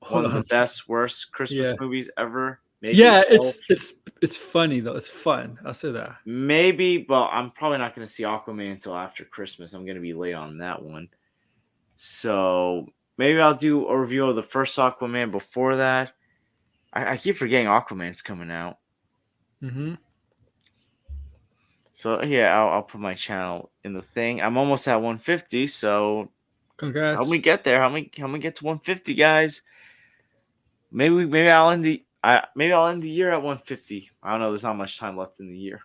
One of the best, worst Christmas movies ever. Maybe it's funny though. It's fun. I'll say that. Maybe, but I'm probably not going to see Aquaman until after Christmas. I'm going to be late on that one. So maybe I'll do a review of the first Aquaman before that. I keep forgetting Aquaman's coming out. Mm-hmm. So yeah, I'll put my channel in the thing. I'm almost at 150. So congrats. Help me get there. Help me get to 150, guys. Maybe I'll end the year at 150. I don't know. There's not much time left in the year.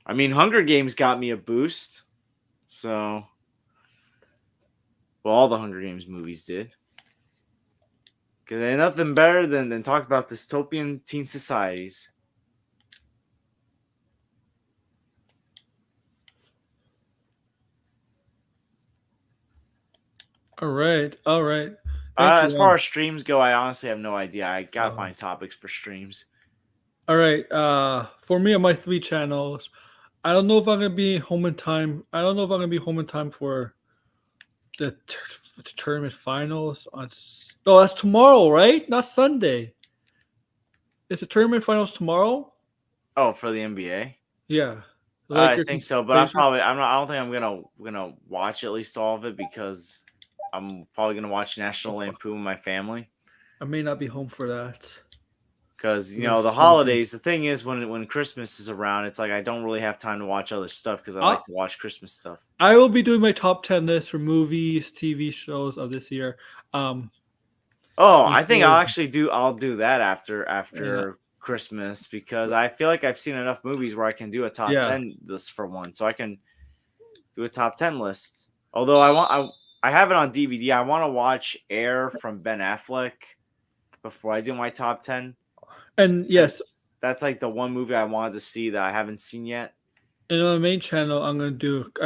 I mean, Hunger Games got me a boost. So, well, all the Hunger Games movies did. Because there's nothing better than talk about dystopian teen societies. All right. As far as streams go, I honestly have no idea. I gotta find topics for streams. All right. For me on my 3 channels, I don't know if I'm gonna be home in time. I don't know if I'm gonna be home in time for the tournament finals no, that's tomorrow, right? Not Sunday. Is the tournament finals tomorrow? Oh, for the NBA. Yeah. The I Lakers think and so, but I'm Pacers? not. I don't think I'm gonna watch at least all of it because I'm probably gonna watch National Lampoon with my family. I may not be home for that. Because Yeah, the sleeping. holidays. The thing is, when Christmas is around, it's like I don't really have time to watch other stuff because I like to watch Christmas stuff. I will be doing my top 10 list for movies, TV shows of this year. I think I'll do that after Christmas because I feel like I've seen enough movies where I can do a top 10 list for one, so I can do a top 10 list. Although I have it on DVD. I want to watch Air from Ben Affleck before I do my top 10. And yes, that's like the one movie I wanted to see that I haven't seen yet. And on my main channel, I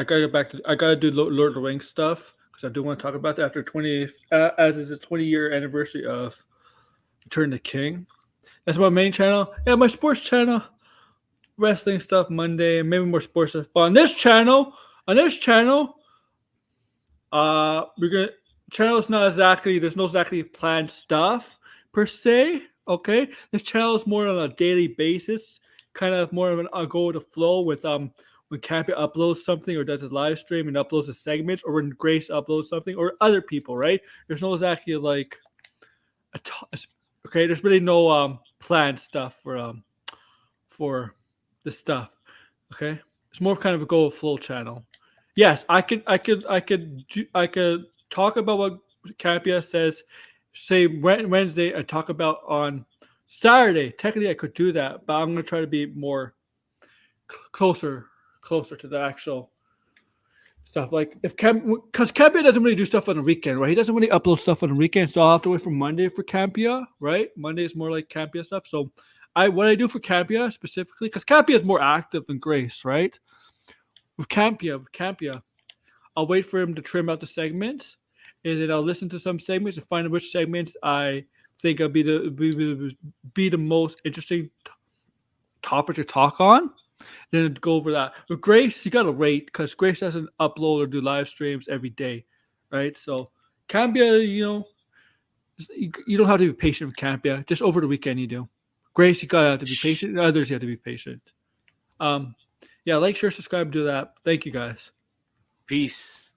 gotta do Lord of the Rings stuff because I do want to talk about that after 20th, as is the 20-year anniversary of Return of the King. That's my main channel. Yeah, my sports channel, wrestling stuff Monday, maybe more sports stuff. But on this channel, channel's not exactly, there's no exactly planned stuff per se. Okay, this channel is more on a daily basis, kind of more of a go with the flow with when Campea uploads something or does a live stream and uploads a segment, or when Grace uploads something, or other people, right? There's no exactly like okay, there's really no planned stuff for this stuff. Okay, it's more of kind of a go with flow channel. Yes, I could talk about what Campea says, say Wednesday, and talk about on Saturday. Technically, I could do that, but I'm gonna try to be more closer to the actual stuff. Like because Campea doesn't really do stuff on the weekend, right? He doesn't really upload stuff on the weekend, so I'll have to wait for Monday for Campea, right? Monday is more like Campea stuff. So what I do for Campea specifically, because Campea is more active than Grace, right? With Campea, I'll wait for him to trim out the segments, and then I'll listen to some segments and find which segments I think will be the most interesting topic to talk on. Then go over that. With Grace, you gotta wait because Grace doesn't upload or do live streams every day, right? So Campea, you don't have to be patient with Campea. Just over the weekend, you do. Grace, you gotta have to be patient. Others, you have to be patient. Yeah, like, share, subscribe, do that. Thank you, guys. Peace.